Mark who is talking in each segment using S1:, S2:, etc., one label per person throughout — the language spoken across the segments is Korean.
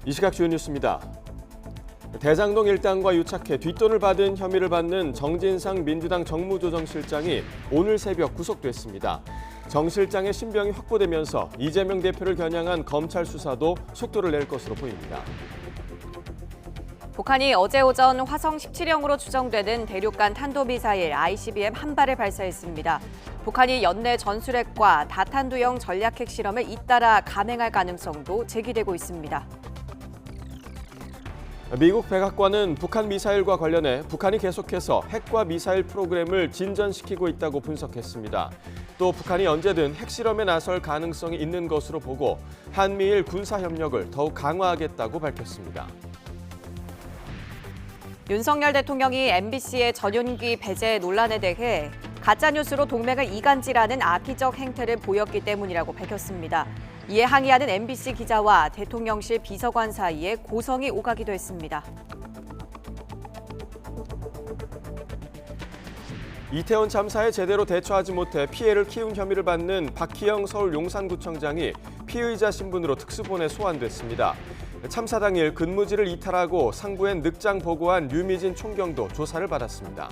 S1: 이 시각 주요 뉴스입니다. 대장동 일당과 유착해 뒷돈을 받은 혐의를 받는 정진상 민주당 정무조정실장이 오늘 새벽 구속됐습니다. 정 실장의 신병이 확보되면서 이재명 대표를 겨냥한 검찰 수사도 속도를 낼 것으로 보입니다.
S2: 북한이 어제 오전 화성 17형으로 추정되는 대륙간 탄도미사일 ICBM 한 발을 발사했습니다. 북한이 연내 전술핵과 다탄두형 전략핵 실험을 잇따라 감행할 가능성도 제기되고 있습니다.
S1: 미국 백악관은 북한 미사일과 관련해 북한이 계속해서 핵과 미사일 프로그램을 진전시키고 있다고 분석했습니다. 또 북한이 언제든 핵실험에 나설 가능성이 있는 것으로 보고 한미일 군사협력을 더욱 강화하겠다고 밝혔습니다.
S2: 윤석열 대통령이 MBC의 전용기 배제 논란에 대해 가짜뉴스로 동맹을 이간질하는 악의적 행태를 보였기 때문이라고 밝혔습니다. 이에 항의하는 MBC 기자와 대통령실 비서관 사이에 고성이 오가기도 했습니다.
S1: 이태원 참사에 제대로 대처하지 못해 피해를 키운 혐의를 받는 박희영 서울 용산구청장이 피의자 신분으로 특수본에 소환됐습니다. 참사 당일 근무지를 이탈하고 상부엔 늑장 보고한 류미진 총경도 조사를 받았습니다.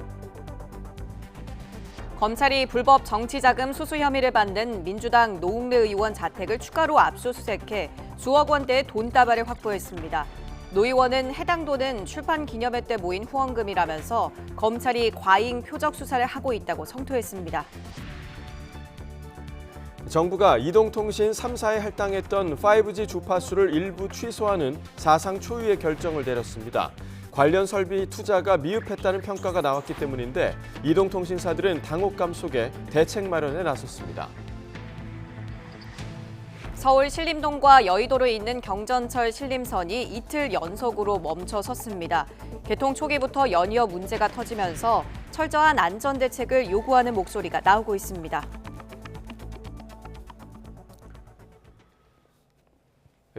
S2: 검찰이 불법 정치자금 수수 혐의를 받는 민주당 노웅래 의원 자택을 추가로 압수수색해 수억 원대의 돈다발을 확보했습니다. 노 의원은 해당 돈은 출판 기념회 때 모인 후원금이라면서 검찰이 과잉 표적 수사를 하고 있다고 성토했습니다.
S1: 정부가 이동통신 3사에 할당했던 5G 주파수를 일부 취소하는 사상 초유의 결정을 내렸습니다. 관련 설비 투자가 미흡했다는 평가가 나왔기 때문인데 이동통신사들은 당혹감 속에 대책 마련에 나섰습니다.
S2: 서울 신림동과 여의도로 있는 경전철 신림선이 이틀 연속으로 멈춰 섰습니다. 개통 초기부터 연이어 문제가 터지면서 철저한 안전대책을 요구하는 목소리가 나오고 있습니다.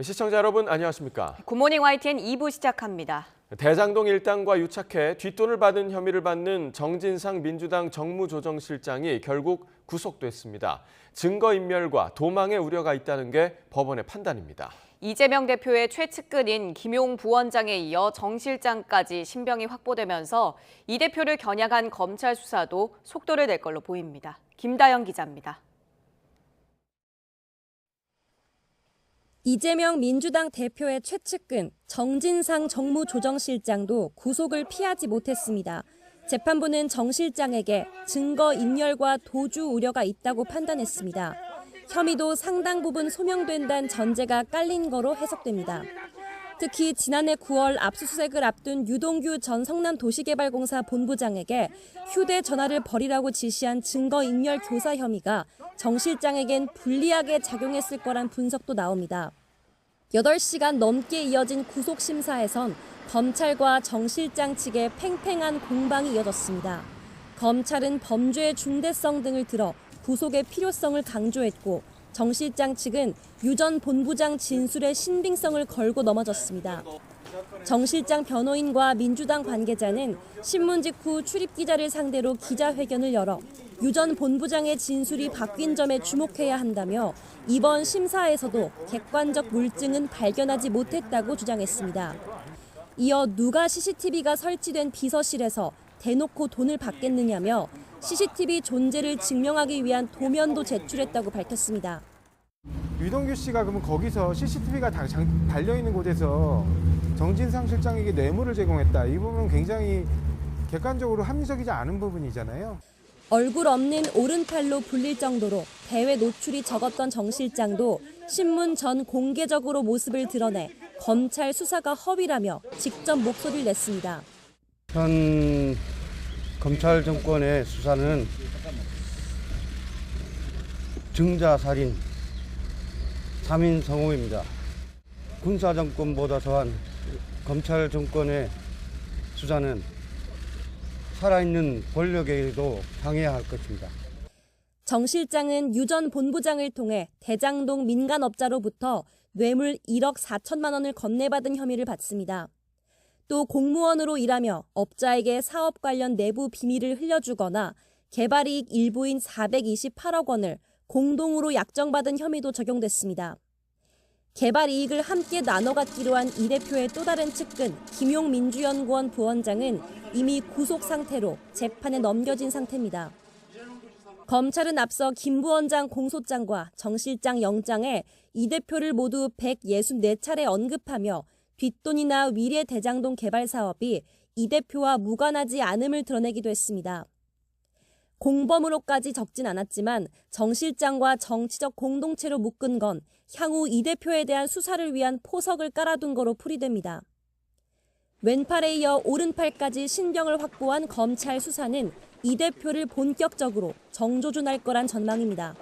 S1: 시청자 여러분 안녕하십니까?
S2: 굿모닝 YTN 2부 시작합니다.
S1: 대장동 일당과 유착해 뒷돈을 받은 혐의를 받는 정진상 민주당 정무조정실장이 결국 구속됐습니다. 증거인멸과 도망의 우려가 있다는 게 법원의 판단입니다.
S2: 이재명 대표의 최측근인 김용 부원장에 이어 정 실장까지 신병이 확보되면서 이 대표를 겨냥한 검찰 수사도 속도를 낼 걸로 보입니다. 김다영 기자입니다.
S3: 이재명 민주당 대표의 최측근 정진상 정무조정실장도 구속을 피하지 못했습니다. 재판부는 정 실장에게 증거인멸과 도주 우려가 있다고 판단했습니다. 혐의도 상당 부분 소명된다는 전제가 깔린 거로 해석됩니다. 특히 지난해 9월 압수수색을 앞둔 유동규 전 성남도시개발공사 본부장에게 휴대전화를 버리라고 지시한 증거인멸 교사 혐의가 정 실장에겐 불리하게 작용했을 거란 분석도 나옵니다. 8시간 넘게 이어진 구속심사에선 검찰과 정 실장 측의 팽팽한 공방이 이어졌습니다. 검찰은 범죄의 중대성 등을 들어 구속의 필요성을 강조했고 정 실장 측은 유 전 본부장 진술의 신빙성을 걸고 넘어졌습니다. 정 실장 변호인과 민주당 관계자는 신문 직후 출입기자를 상대로 기자회견을 열어 유 전 본부장의 진술이 바뀐 점에 주목해야 한다며 이번 심사에서도 객관적 물증은 발견하지 못했다고 주장했습니다. 이어 누가 CCTV가 설치된 비서실에서 대놓고 돈을 받겠느냐며 CCTV 존재를 증명하기 위한 도면도 제출했다고 밝혔습니다.
S4: 유동규 씨가 그러면 거기서 CCTV가 달려있는 곳에서 정진상 실장에게 뇌물을 제공했다. 이 부분은 굉장히 객관적으로 합리적이지 않은 부분이잖아요.
S3: 얼굴 없는 오른팔로 불릴 정도로 대외 노출이 적었던 정 실장도 신문 전 공개적으로 모습을 드러내 검찰 수사가 허위라며 직접 목소리를 냈습니다.
S5: 현 검찰 정권의 수사는 증자살인 3인 성호입니다. 군사 정권보다 더한 검찰 정권의 수사는 살아있는 권력에도 항해해야 할 것입니다.
S3: 정 실장은 유 전 본부장을 통해 대장동 민간업자로부터 뇌물 1억 4천만 원을 건네받은 혐의를 받습니다. 또 공무원으로 일하며 업자에게 사업 관련 내부 비밀을 흘려주거나 개발이익 일부인 428억 원을 공동으로 약정받은 혐의도 적용됐습니다. 개발 이익을 함께 나눠 갖기로 한 이 대표의 또 다른 측근 김용민주연구원 부원장은 이미 구속 상태로 재판에 넘겨진 상태입니다. 검찰은 앞서 김 부원장 공소장과 정 실장 영장에 이 대표를 모두 164차례 언급하며 뒷돈이나 위례 대장동 개발 사업이 이 대표와 무관하지 않음을 드러내기도 했습니다. 공범으로까지 적진 않았지만 정 실장과 정치적 공동체로 묶은 건 향후 이 대표에 대한 수사를 위한 포석을 깔아둔 거로 풀이됩니다. 왼팔에 이어 오른팔까지 신병을 확보한 검찰 수사는 이 대표를 본격적으로 정조준할 거란 전망입니다.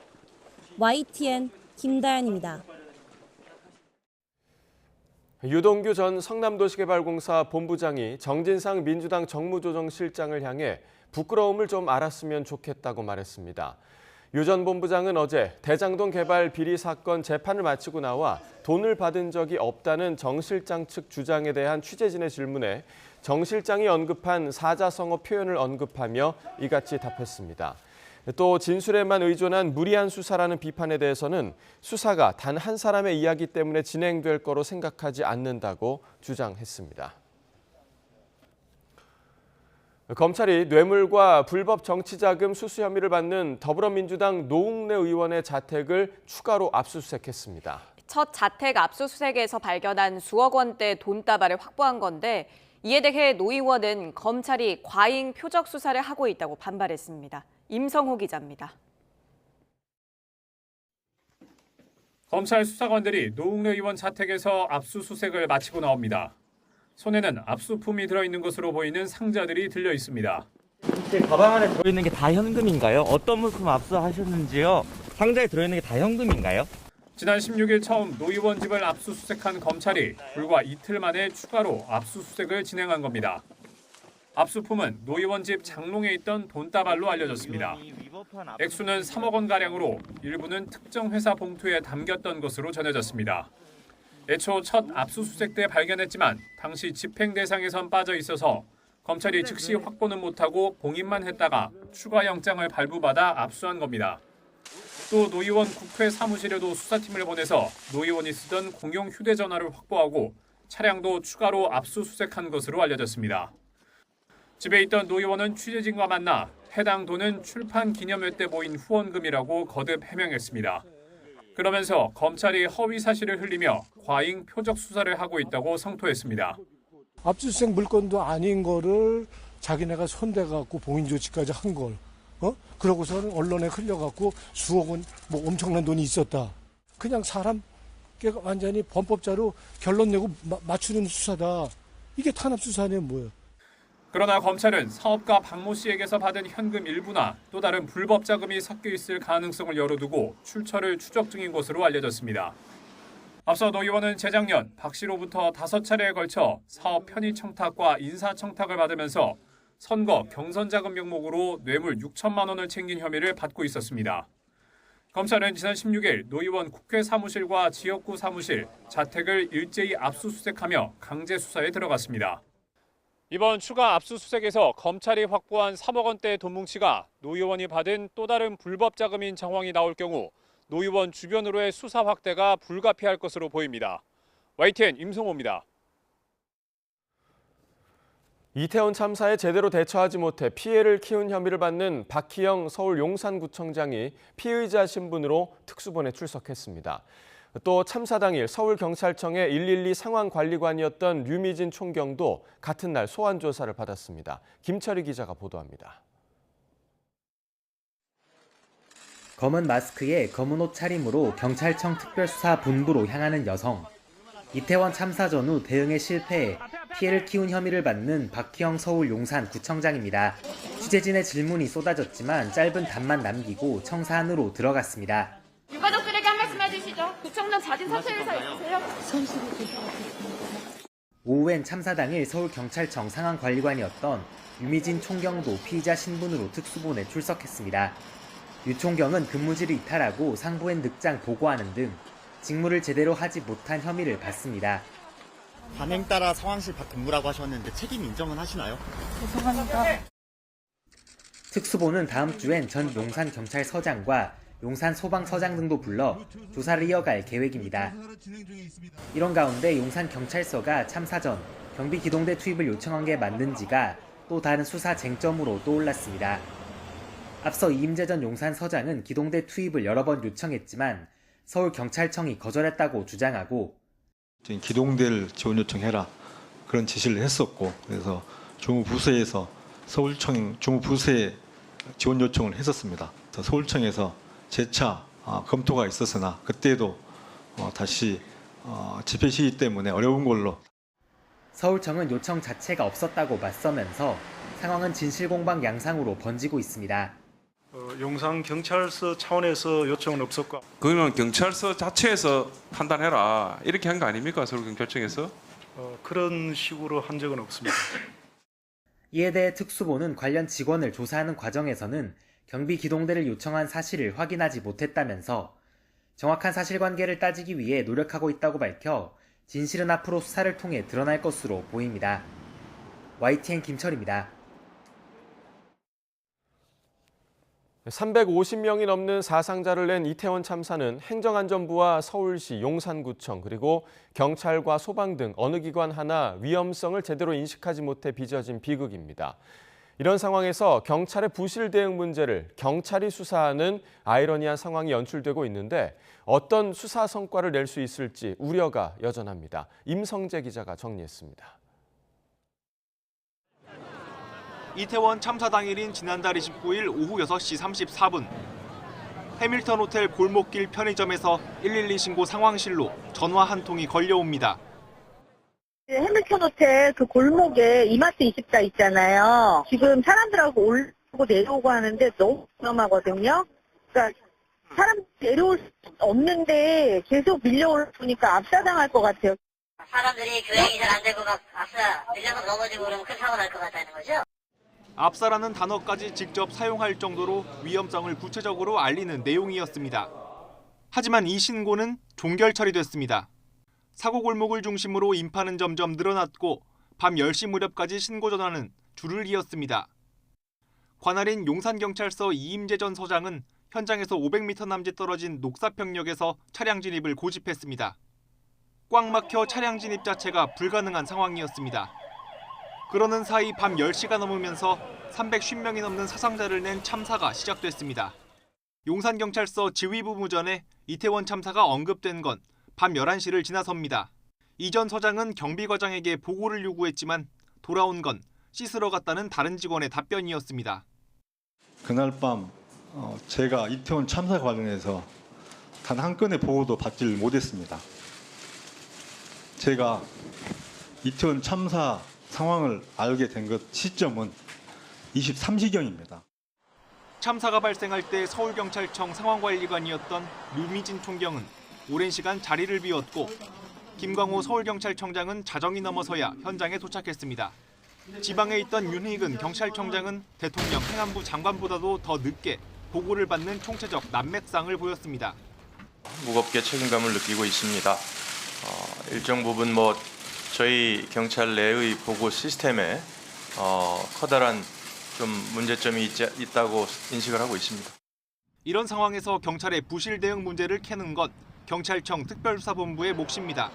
S3: YTN 김다연입니다.
S1: 유동규 전 성남도시개발공사 본부장이 정진상 민주당 정무조정실장을 향해 부끄러움을 좀 알았으면 좋겠다고 말했습니다. 유 전 본부장은 어제 대장동 개발 비리 사건 재판을 마치고 나와 돈을 받은 적이 없다는 정 실장 측 주장에 대한 취재진의 질문에 정 실장이 언급한 사자성어 표현을 언급하며 이같이 답했습니다. 또 진술에만 의존한 무리한 수사라는 비판에 대해서는 수사가 단 한 사람의 이야기 때문에 진행될 거로 생각하지 않는다고 주장했습니다. 검찰이 뇌물과 불법 정치자금 수수 혐의를 받는 더불어민주당 노웅래 의원의 자택을 추가로 압수수색했습니다.
S2: 첫 자택 압수수색에서 발견한 수억 원대 돈다발을 확보한 건데 이에 대해 노 의원은 검찰이 과잉 표적 수사를 하고 있다고 반발했습니다. 임성호 기자입니다.
S6: 검찰 수사관들이 노웅래 의원 자택에서 압수수색을 마치고 나옵니다. 손에는 압수품이 들어있는 것으로 보이는 상자들이 들려 있습니다.
S7: 혹시 가방 안에 들어있는 게 다 현금인가요? 어떤 물품 압수하셨는지요? 상자에 들어있는 게 다 현금인가요?
S6: 지난 16일 처음 노 의원 집을 압수수색한 검찰이 불과 이틀 만에 추가로 압수수색을 진행한 겁니다. 압수품은 노 의원 집 장롱에 있던 돈다발로 알려졌습니다. 액수는 3억 원가량으로 일부는 특정 회사 봉투에 담겼던 것으로 전해졌습니다. 애초 첫 압수수색 때 발견했지만 당시 집행 대상에선 빠져 있어서 검찰이 즉시 확보는 못하고 봉인만 했다가 추가 영장을 발부받아 압수한 겁니다. 또 노 의원 국회 사무실에도 수사팀을 보내서 노 의원이 쓰던 공용 휴대전화를 확보하고 차량도 추가로 압수수색한 것으로 알려졌습니다. 집에 있던 노 의원은 취재진과 만나 해당 돈은 출판 기념회 때 모인 후원금이라고 거듭 해명했습니다. 그러면서 검찰이 허위 사실을 흘리며 과잉 표적 수사를 하고 있다고 성토했습니다.
S8: 압수수색 물건도 아닌 거를 자기네가 손대갖고 봉인 조치까지 한 걸, 그러고서는 언론에 흘려갖고 수억 원, 엄청난 돈이 있었다. 그냥 사람 완전히 범법자로 결론 내고 맞추는 수사다. 이게 탄압 수사네 뭐예요?
S6: 그러나 검찰은 사업가 박모 씨에게서 받은 현금 일부나 또 다른 불법 자금이 섞여 있을 가능성을 열어두고 출처를 추적 중인 것으로 알려졌습니다. 앞서 노 의원은 재작년 박 씨로부터 5차례에 걸쳐 사업 편의 청탁과 인사 청탁을 받으면서 선거 경선 자금 명목으로 뇌물 6천만 원을 챙긴 혐의를 받고 있었습니다. 검찰은 지난 16일 노 의원 국회 사무실과 지역구 사무실, 자택을 일제히 압수수색하며 강제 수사에 들어갔습니다. 이번 추가 압수수색에서 검찰이 확보한 3억 원대의 돈 뭉치가 노 의원이 받은 또 다른 불법 자금인 정황이 나올 경우 노 의원 주변으로의 수사 확대가 불가피할 것으로 보입니다. YTN 임성호입니다.
S1: 이태원 참사에 제대로 대처하지 못해 피해를 키운 혐의를 받는 박희영 서울 용산구청장이 피의자 신분으로 특수본에 출석했습니다. 또 참사 당일 서울경찰청의 112 상황관리관이었던 류미진 총경도 같은 날 소환 조사를 받았습니다. 김철희 기자가 보도합니다.
S9: 검은 마스크에 검은 옷 차림으로 경찰청 특별수사 본부로 향하는 여성. 이태원 참사 전후 대응에 실패해 피해를 키운 혐의를 받는 박희영 서울 용산구청장입니다. 취재진의 질문이 쏟아졌지만 짧은 답만 남기고 청사 안으로 들어갔습니다.
S10: 유가족들에게 한 말씀 해주시죠. 구청장 자진 사퇴의사 있으세요?
S9: 오후엔 참사 당일 서울경찰청 상황관리관이었던 유미진 총경도 피의자 신분으로 특수본에 출석했습니다. 유 총경은 근무지를 이탈하고 상부엔 늑장 보고하는 등 직무를 제대로 하지 못한 혐의를 받습니다.
S11: 관행 따라 상황실 밖 근무라고 하셨는데 책임 인정은 하시나요?
S10: 죄송합니다.
S9: 특수본은 다음 주엔 전 용산경찰서장과 용산 소방서장 등도 불러 조사를 이어갈 계획입니다. 이런 가운데 용산경찰서가 참사 전 경비기동대 투입을 요청한 게 맞는지가 또 다른 수사 쟁점으로 떠올랐습니다. 앞서 이임재 전 용산서장은 기동대 투입을 여러 번 요청했지만 서울경찰청이 거절했다고 주장하고
S12: 기동대를 지원 요청해라 그런 지시를 했었고 그래서 주무부서에서 서울청 주무부서에 지원 요청을 했었습니다. 서울청에서 재차 검토가 있었으나 그때도 다시 집회 시기 때문에 어려운 걸로.
S9: 서울청은 요청 자체가 없었다고 맞서면서 상황은 진실공방 양상으로 번지고 있습니다.
S13: 용산경찰서 차원에서 요청은 없었고
S14: 그거는 경찰서 자체에서 판단해라 이렇게 한 거 아닙니까? 서울경찰청에서?
S13: 그런 식으로 한 적은 없습니다.
S9: 이에 대해 특수보는 관련 직원을 조사하는 과정에서는 경비기동대를 요청한 사실을 확인하지 못했다면서 정확한 사실관계를 따지기 위해 노력하고 있다고 밝혀 진실은 앞으로 수사를 통해 드러날 것으로 보입니다. YTN 김철입니다.
S1: 350명이 넘는 사상자를 낸 이태원 참사는 행정안전부와 서울시, 용산구청 그리고 경찰과 소방 등 어느 기관 하나 위험성을 제대로 인식하지 못해 빚어진 비극입니다. 이런 상황에서 경찰의 부실 대응 문제를 경찰이 수사하는 아이러니한 상황이 연출되고 있는데 어떤 수사 성과를 낼 수 있을지 우려가 여전합니다. 임성재 기자가 정리했습니다.
S15: 이태원 참사 당일인 지난달 29일 오후 6시 34분. 해밀턴 호텔 골목길 편의점에서 112 신고 상황실로 전화 한 통이 걸려옵니다.
S16: 해밀턴 호텔 그 골목에 이마트 24 있잖아요. 지금 사람들하고 올라오고 내려오고 하는데 너무 위험하거든요. 그러니까 사람 내려올 수 없는데 계속 밀려오니까 압사당할 것 같아요.
S17: 사람들이 교행이 잘 안 되고 막 밀려서 넘어지고 그러면 큰 사고 날 것 같다는 거죠?
S15: 압사라는 단어까지 직접 사용할 정도로 위험성을 구체적으로 알리는 내용이었습니다. 하지만 이 신고는 종결 처리됐습니다. 사고 골목을 중심으로 인파는 점점 늘어났고 밤 10시 무렵까지 신고 전화는 줄을 이었습니다. 관할인 용산경찰서 이임재 전 서장은 현장에서 500m 남짓 떨어진 녹사평역에서 차량 진입을 고집했습니다. 꽉 막혀 차량 진입 자체가 불가능한 상황이었습니다. 그러는 사이 밤 10시가 넘으면서 350명이 넘는 사상자를 낸 참사가 시작됐습니다. 용산경찰서 지휘부무전에 이태원 참사가 언급된 건 밤 11시를 지나섭니다. 이 전 서장은 경비과장에게 보고를 요구했지만 돌아온 건 씻으러 갔다는 다른 직원의 답변이었습니다.
S12: 그날 밤 제가 이태원 참사 관련해서 단 한 건의 보고도 받지를 못했습니다. 제가 이태원 참사 상황을 알게 된 것 시점은 23시경입니다.
S15: 참사가 발생할 때 서울경찰청 상황관리관이었던 류미진 총경은 오랜 시간 자리를 비웠고 김광호 서울경찰청장은 자정이 넘어서야 현장에 도착했습니다. 지방에 있던 윤희근 경찰청장은 대통령 행안부 장관보다도 더 늦게 보고를 받는 총체적 난맥상을 보였습니다.
S18: 무겁게 책임감을 느끼고 있습니다. 일정 부분 저희 경찰 내의 보고 시스템에 커다란 좀 문제점이 있다고 인식을 하고 있습니다.
S15: 이런 상황에서 경찰의 부실 대응 문제를 캐는 것 경찰청 특별수사본부의 몫입니다.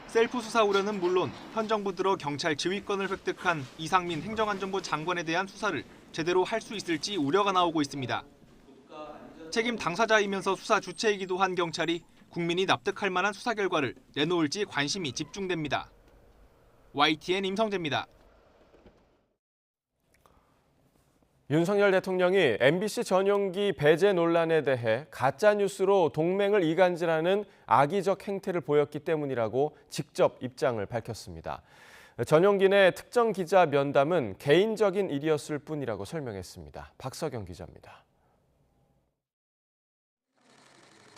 S15: 셀프 수사 우려는 물론 현 정부 들어 경찰 지휘권을 획득한 이상민 행정안전부 장관에 대한 수사를 제대로 할 수 있을지 우려가 나오고 있습니다. 책임 당사자이면서 수사 주체이기도 한 경찰이 국민이 납득할 만한 수사 결과를 내놓을지 관심이 집중됩니다. YTN 임성재입니다.
S1: 윤석열 대통령이 MBC 전용기 배제 논란에 대해 가짜뉴스로 동맹을 이간질하는 악의적 행태를 보였기 때문이라고 직접 입장을 밝혔습니다. 전용기 내 특정 기자 면담은 개인적인 일이었을 뿐이라고 설명했습니다. 박서경 기자입니다.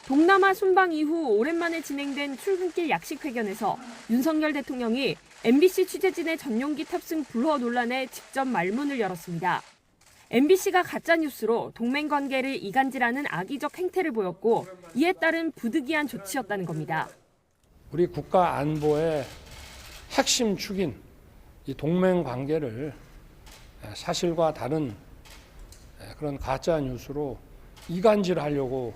S19: 동남아 순방 이후 오랜만에 진행된 출근길 약식회견에서 윤석열 대통령이 MBC 취재진의 전용기 탑승 불허 논란에 직접 말문을 열었습니다. MBC가 가짜뉴스로 동맹관계를 이간질하는 악의적 행태를 보였고 이에 따른 부득이한 조치였다는 겁니다.
S8: 우리 국가 안보의 핵심 축인 이 동맹관계를 사실과 다른 그런 가짜뉴스로 이간질하려고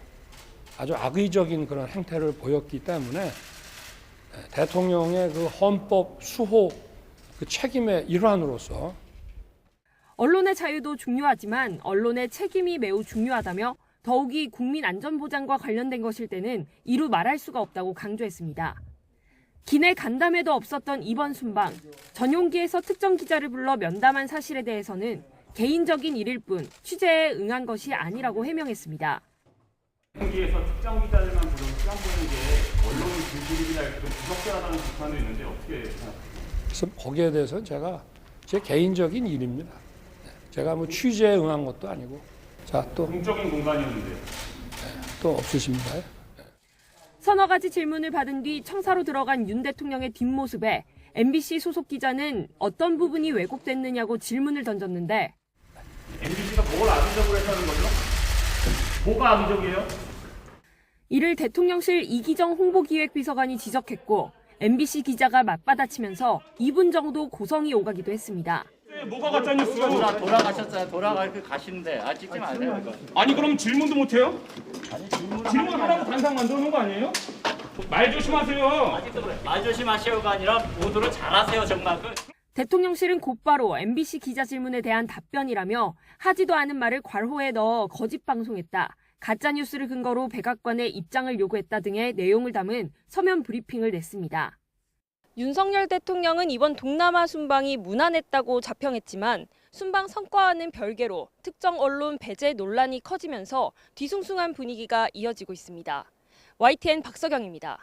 S8: 아주 악의적인 그런 행태를 보였기 때문에 대통령의 그 헌법 수호 그 책임의 일환으로서
S19: 언론의 자유도 중요하지만 언론의 책임이 매우 중요하다며 더욱이 국민 안전보장과 관련된 것일 때는 이루 말할 수가 없다고 강조했습니다. 기내 간담회도 없었던 이번 순방, 전용기에서 특정 기자를 불러 면담한 사실에 대해서는 개인적인 일일 뿐 취재에 응한 것이 아니라고 해명했습니다.
S20: 전용기에서 특정 기자들만 부르고 시간 보는 게 언론이 불기일이나 이렇게 좀 부적절하다는 비판도 있는데 어떻게 생각하세요?
S8: 그래서 거기에 대해서는 제가 제 개인적인 일입니다. 제가 뭐 취재에 응한 것도 아니고. 자, 또
S20: 공적인 공간이었는데.
S8: 또 없으십니다.
S19: 서너 가지 질문을 받은 뒤 청사로 들어간 윤 대통령의 뒷모습에 MBC 소속 기자는 어떤 부분이 왜곡됐느냐고 질문을 던졌는데
S20: MBC가 뭘 악의적으로 했다는 거죠? 뭐가 악의적이에요?
S19: 이를 대통령실 이기정 홍보기획비서관이 지적했고 MBC 기자가 맞받아치면서 2분 정도 고성이 오가기도 했습니다.
S20: 뭐가 가짜뉴스요?
S21: 돌아가셨어요. 가시는데 찍지 마세요.
S20: 아니 그럼 질문도 못해요? 질문하라고 단상 만들어 놓은 거 아니에요? 말 조심하세요.
S21: 아직도 그래. 말 조심하시오가 아니라 모두를 잘하세요 정말.
S19: 대통령실은 곧바로 MBC 기자 질문에 대한 답변이라며 하지도 않은 말을 괄호에 넣어 거짓 방송했다. 가짜뉴스를 근거로 백악관의 입장을 요구했다 등의 내용을 담은 서면 브리핑을 냈습니다.
S22: 윤석열 대통령은 이번 동남아 순방이 무난했다고 자평했지만 순방 성과와는 별개로 특정 언론 배제 논란이 커지면서 뒤숭숭한 분위기가 이어지고 있습니다. YTN 박서경입니다.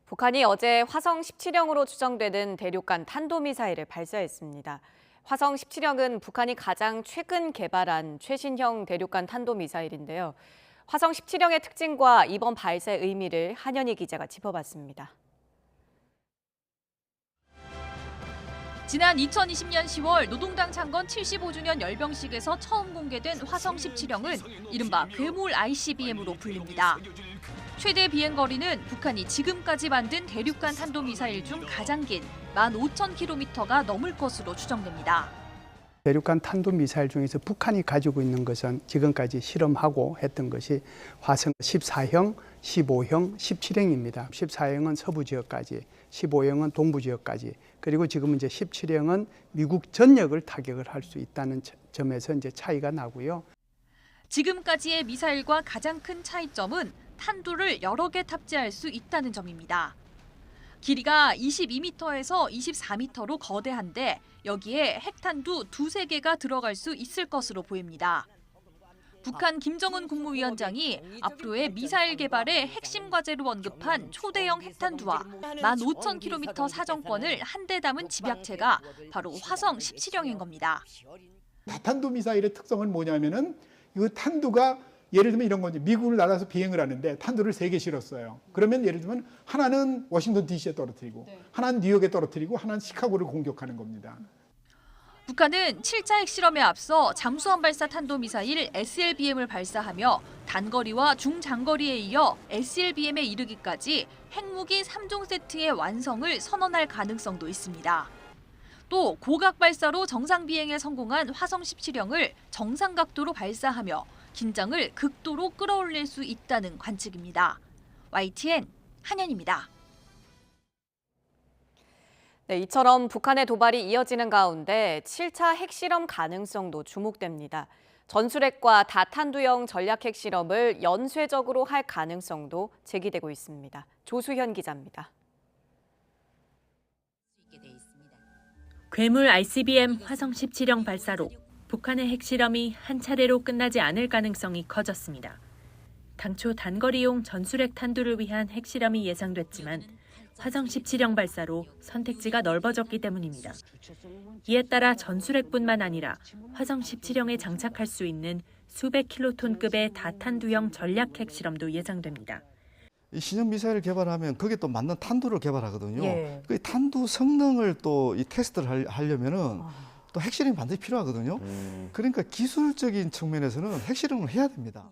S2: 북한이 어제 화성 17형으로 추정되는 대륙간 탄도미사일을 발사했습니다. 화성 17형은 북한이 가장 최근 개발한 최신형 대륙간 탄도미사일인데요. 화성 17형의 특징과 이번 발사의 의미를 한현희 기자가 짚어봤습니다.
S23: 지난 2020년 10월 노동당 창건 75주년 열병식에서 처음 공개된 화성 17형은 이른바 괴물 ICBM으로 불립니다. 최대 비행거리는 북한이 지금까지 만든 대륙간 탄도미사일 중 가장 긴 15,000km가 넘을 것으로 추정됩니다.
S24: 대륙간 탄도미사일 중에서 북한이 가지고 있는 것은 지금까지 실험하고 했던 것이 화성 14형, 15형, 17형입니다. 14형은 서부 지역까지, 15형은 동부 지역까지, 그리고 지금 이제 17형은 미국 전역을 타격을 할 수 있다는 점에서 이제 차이가 나고요.
S23: 지금까지의 미사일과 가장 큰 차이점은 탄두를 여러 개 탑재할 수 있다는 점입니다. 길이가 22m에서 24m로 거대한데 여기에 핵탄두 2~3개가 들어갈 수 있을 것으로 보입니다. 북한 김정은 국무위원장이 앞으로의 미사일 개발의 핵심 과제로 언급한 초대형 핵탄두와 15,000km 사정권을 한데 담은 집약체가 바로 화성 17형인 겁니다.
S25: 다탄두 미사일의 특성은 뭐냐면은 이 탄두가 예를 들면 이런 거지. 미국을 날아서 비행을 하는데 탄두를 3개 실었어요. 그러면 예를 들면 하나는 워싱턴 DC에 떨어뜨리고 하나는 뉴욕에 떨어뜨리고 하나는 시카고를 공격하는 겁니다.
S23: 북한은 7차 핵실험에 앞서 잠수함 발사 탄도미사일 SLBM을 발사하며 단거리와 중장거리에 이어 SLBM에 이르기까지 핵무기 3종 세트의 완성을 선언할 가능성도 있습니다. 또 고각 발사로 정상 비행에 성공한 화성 17형을 정상 각도로 발사하며 긴장을 극도로 끌어올릴 수 있다는 관측입니다. YTN 한현입니다.
S2: 네, 이처럼 북한의 도발이 이어지는 가운데 7차 핵실험 가능성도 주목됩니다. 전술핵과 다탄두형 전략 핵실험을 연쇄적으로 할 가능성도 제기되고 있습니다. 조수현 기자입니다.
S26: 괴물 ICBM 화성 17형 발사로 북한의 핵실험이 한 차례로 끝나지 않을 가능성이 커졌습니다. 당초 단거리용 전술핵 탄두를 위한 핵실험이 예상됐지만 화성 17형 발사로 선택지가 넓어졌기 때문입니다. 이에 따라 전술핵뿐만 아니라 화성 17형에 장착할 수 있는 수백 킬로톤급의 다탄두형 전략 핵실험도 예상됩니다.
S5: 이 신형 미사일을 개발하면 거기에 또 맞는 탄두를 개발하거든요.
S2: 예.
S5: 그 탄두 성능을 또 이 테스트를 하려면은 또 핵실험이 반드시 필요하거든요. 그러니까 기술적인 측면에서는 핵실험을 해야 됩니다.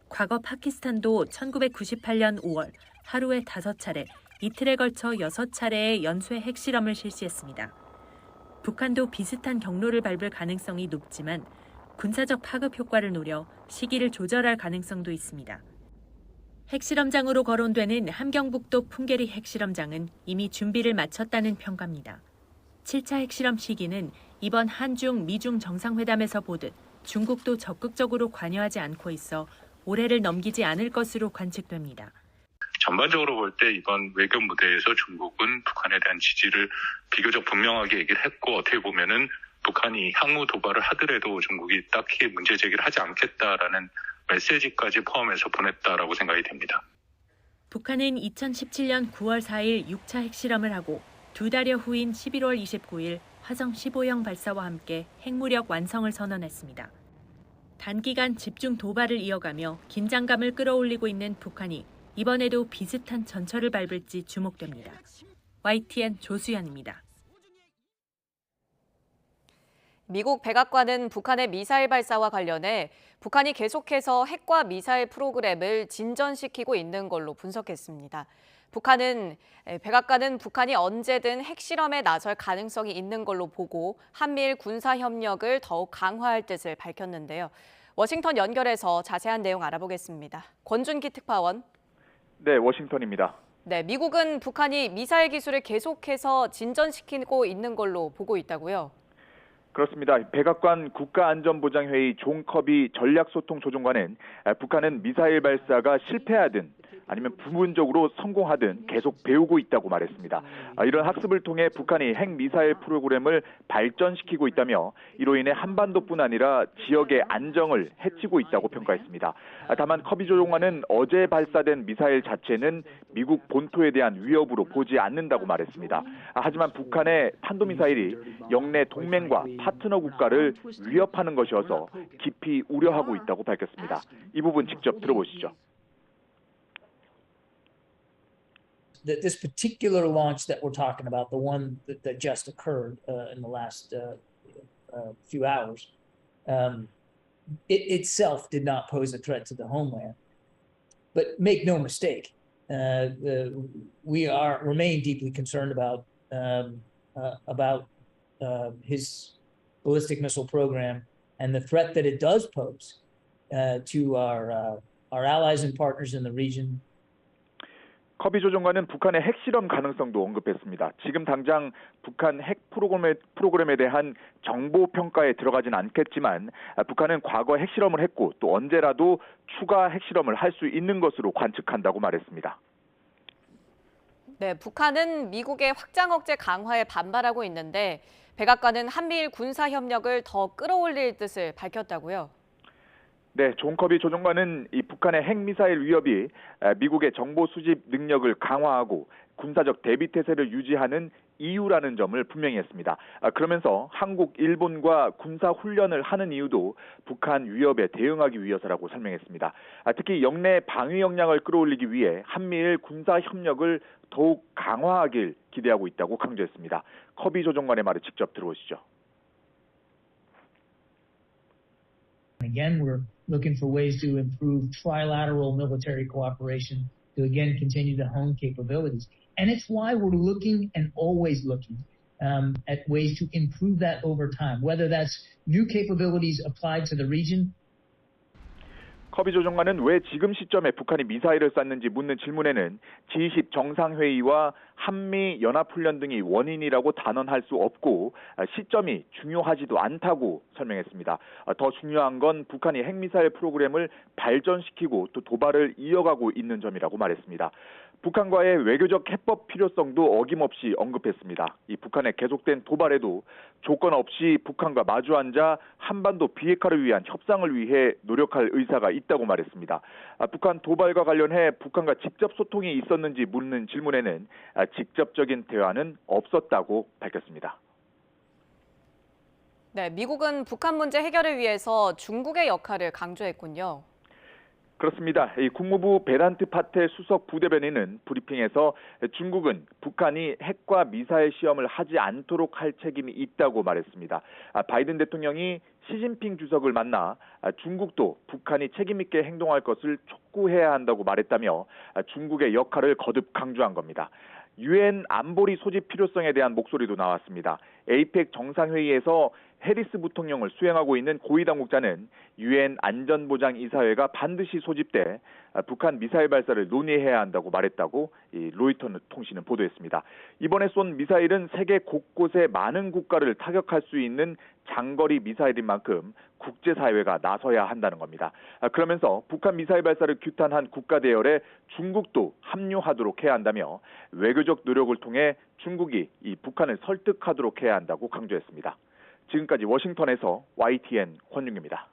S26: 과거 파키스탄도 1998년 5월 하루에 5차례, 이틀에 걸쳐 6차례의 연쇄 핵실험을 실시했습니다. 북한도 비슷한 경로를 밟을 가능성이 높지만 군사적 파급 효과를 노려 시기를 조절할 가능성도 있습니다. 핵실험장으로 거론되는 함경북도 풍계리 핵실험장은 이미 준비를 마쳤다는 평가입니다. 7차 핵실험 시기는 이번 한중, 미중 정상회담에서 보듯 중국도 적극적으로 관여하지 않고 있어 올해를 넘기지 않을 것으로 관측됩니다.
S3: 전반적으로 볼 때 이번 외교 무대에서 중국은 북한에 대한 지지를 비교적 분명하게 얘기를 했고, 어떻게 보면은 북한이 향후 도발을 하더라도 중국이 딱히 문제 제기를 하지 않겠다라는 메시지까지 포함해서 보냈다라고 생각이 됩니다.
S26: 북한은 2017년 9월 4일 6차 핵실험을 하고 2달여 후인 11월 29일 화성 15형 발사와 함께 핵무력 완성을 선언했습니다. 단기간 집중 도발을 이어가며 긴장감을 끌어올리고 있는 북한이 이번에도 비슷한 전철을 밟을지 주목됩니다. YTN 조수연입니다.
S2: 미국 백악관은 북한의 미사일 발사와 관련해 북한이 계속해서 핵과 미사일 프로그램을 진전시키고 있는 걸로 분석했습니다. 백악관은 북한이 언제든 핵실험에 나설 가능성이 있는 걸로 보고 한미일 군사협력을 더욱 강화할 뜻을 밝혔는데요. 워싱턴 연결해서 자세한 내용 알아보겠습니다. 권준기 특파원.
S4: 네, 워싱턴입니다.
S2: 네, 미국은 북한이 미사일 기술을 계속해서 진전시키고 있는 걸로 보고 있다고요?
S4: 그렇습니다. 백악관 국가안전보장회의 존 커비 전략소통조정관은 북한은 미사일 발사가 실패하든 아니면 부분적으로 성공하든 계속 배우고 있다고 말했습니다. 이런 학습을 통해 북한이 핵미사일 프로그램을 발전시키고 있다며 이로 인해 한반도뿐 아니라 지역의 안정을 해치고 있다고 평가했습니다. 다만 커비 조정관은 어제 발사된 미사일 자체는 미국 본토에 대한 위협으로 보지 않는다고 말했습니다. 하지만 북한의 탄도미사일이 영내 동맹과 파트너 국가를 위협하는 것이어서 깊이 우려하고 있다고 밝혔습니다. 이 부분 직접 들어보시죠.
S6: This particular launch that we're talking about, the one that just occurred in the last few hours, it itself did not pose a threat to the homeland. But make no mistake, we remain deeply concerned about his ballistic missile program and the threat that it does pose to our allies and partners in the region.
S4: 커비 조정관은 북한의 핵실험 가능성도 언급했습니다. 지금 당장 북한 핵 프로그램에 대한 정보 평가에 들어가진 않겠지만 북한은 과거 핵실험을 했고 또 언제라도 추가 핵실험을 할 수 있는 것으로 관측한다고 말했습니다.
S2: 네, 북한은 미국의 확장 억제 강화에 반발하고 있는데 백악관은 한미일 군사 협력을 더 끌어올릴 뜻을 밝혔다고요.
S4: 네, 존 커비 조정관은 이 북한의 핵미사일 위협이 미국의 정보 수집 능력을 강화하고 군사적 대비태세를 유지하는 이유라는 점을 분명히 했습니다. 그러면서 한국, 일본과 군사 훈련을 하는 이유도 북한 위협에 대응하기 위해서라고 설명했습니다. 특히 영내 방위 역량을 끌어올리기 위해 한미일 군사 협력을 더욱 강화하길 기대하고 있다고 강조했습니다. 커비 조정관의 말을 직접 들어보시죠.
S6: Again, we're looking for ways to improve trilateral military cooperation to again continue to hone capabilities. And it's why we're looking and always looking at ways to improve that over time, whether that's new capabilities applied to the region.
S4: 커비 조정관은 왜 지금 시점에 북한이 미사일을 쐈는지 묻는 질문에는 G20 정상회의와 한미 연합훈련 등이 원인이라고 단언할 수 없고 시점이 중요하지도 않다고 설명했습니다. 더 중요한 건 북한이 핵미사일 프로그램을 발전시키고 또 도발을 이어가고 있는 점이라고 말했습니다. 북한과의 외교적 해법 필요성도 어김없이 언급했습니다. 이 북한의 계속된 도발에도 조건 없이 북한과 마주 앉아 한반도 비핵화를 위한 협상을 위해 노력할 의사가 있다고 말했습니다. 북한 도발과 관련해 북한과 직접 소통이 있었는지 묻는 질문에는 직접적인 대화는 없었다고 밝혔습니다.
S2: 네, 미국은 북한 문제 해결을 위해서 중국의 역할을 강조했군요.
S4: 그렇습니다. 이 국무부 베란트 파텔 수석 부대변인은 브리핑에서 중국은 북한이 핵과 미사일 시험을 하지 않도록 할 책임이 있다고 말했습니다. 바이든 대통령이 시진핑 주석을 만나 중국도 북한이 책임 있게 행동할 것을 촉구해야 한다고 말했다며 중국의 역할을 거듭 강조한 겁니다. 유엔 안보리 소집 필요성에 대한 목소리도 나왔습니다. 에이펙 정상회의에서 해리스 부통령을 수행하고 있는 고위 당국자는 유엔 안전보장이사회가 반드시 소집돼 북한 미사일 발사를 논의해야 한다고 말했다고 로이터 통신은 보도했습니다. 이번에 쏜 미사일은 세계 곳곳의 많은 국가를 타격할 수 있는 장거리 미사일인 만큼 국제사회가 나서야 한다는 겁니다. 그러면서 북한 미사일 발사를 규탄한 국가 대열에 중국도 합류하도록 해야 한다며 외교적 노력을 통해 중국이 이 북한을 설득하도록 해야 한다고 강조했습니다. 지금까지 워싱턴에서 YTN 권윤규입니다.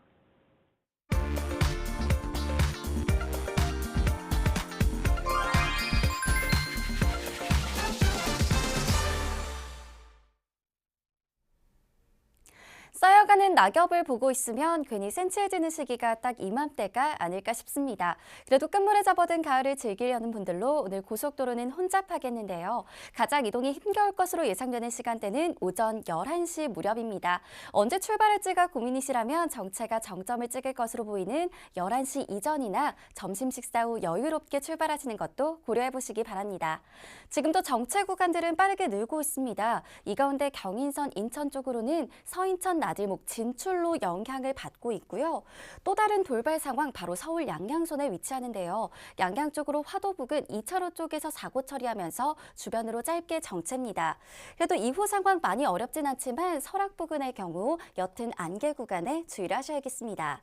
S7: 쌓여가는 낙엽을 보고 있으면 괜히 센치해지는 시기가 딱 이맘때가 아닐까 싶습니다. 그래도 끝물에 접어든 가을을 즐기려는 분들로 오늘 고속도로는 혼잡하겠는데요. 가장 이동이 힘겨울 것으로 예상되는 시간대는 오전 11시 무렵입니다. 언제 출발할지가 고민이시라면 정체가 정점을 찍을 것으로 보이는 11시 이전이나 점심 식사 후 여유롭게 출발하시는 것도 고려해보시기 바랍니다. 지금도 정체 구간들은 빠르게 늘고 있습니다. 이 가운데 경인선 인천 쪽으로는 서인천 나들목 진출로 영향을 받고 있고요. 또 다른 돌발 상황 바로 서울 양양선에 위치하는데요. 양양 쪽으로 화도 부근 2차로 쪽에서 사고 처리하면서 주변으로 짧게 정체입니다. 그래도 이후 상황 많이 어렵진 않지만 설악 부근의 경우 옅은 안개 구간에 주의를 하셔야겠습니다.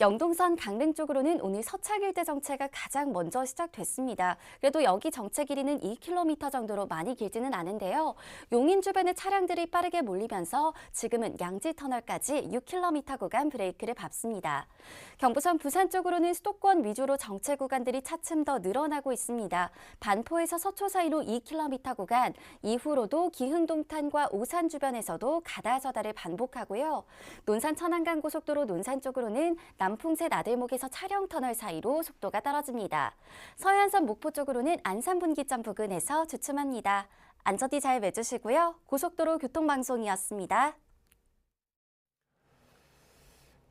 S7: 영동선 강릉 쪽으로는 오늘 서창일대 정체가 가장 먼저 시작됐습니다. 그래도 여기 정체 길이는 2km 정도로 많이 길지는 않은데요. 용인 주변의 차량들이 빠르게 몰리면서 지금은 양지터널까지 6km 구간 브레이크를 밟습니다. 경부선 부산 쪽으로는 수도권 위주로 정체 구간들이 차츰 더 늘어나고 있습니다. 반포에서 서초 사이로 2km 구간, 이후로도 기흥동탄과 오산 주변에서도 가다서다를 반복하고요. 논산 천안간 고속도로 논산 쪽으로는 남풍새 나들목에서 차량터널 사이로 속도가 떨어집니다. 서해안선 목포 쪽으로는 안산분기점 부근에서 주춤합니다. 안전띠 잘 매주시고요. 고속도로 교통방송이었습니다.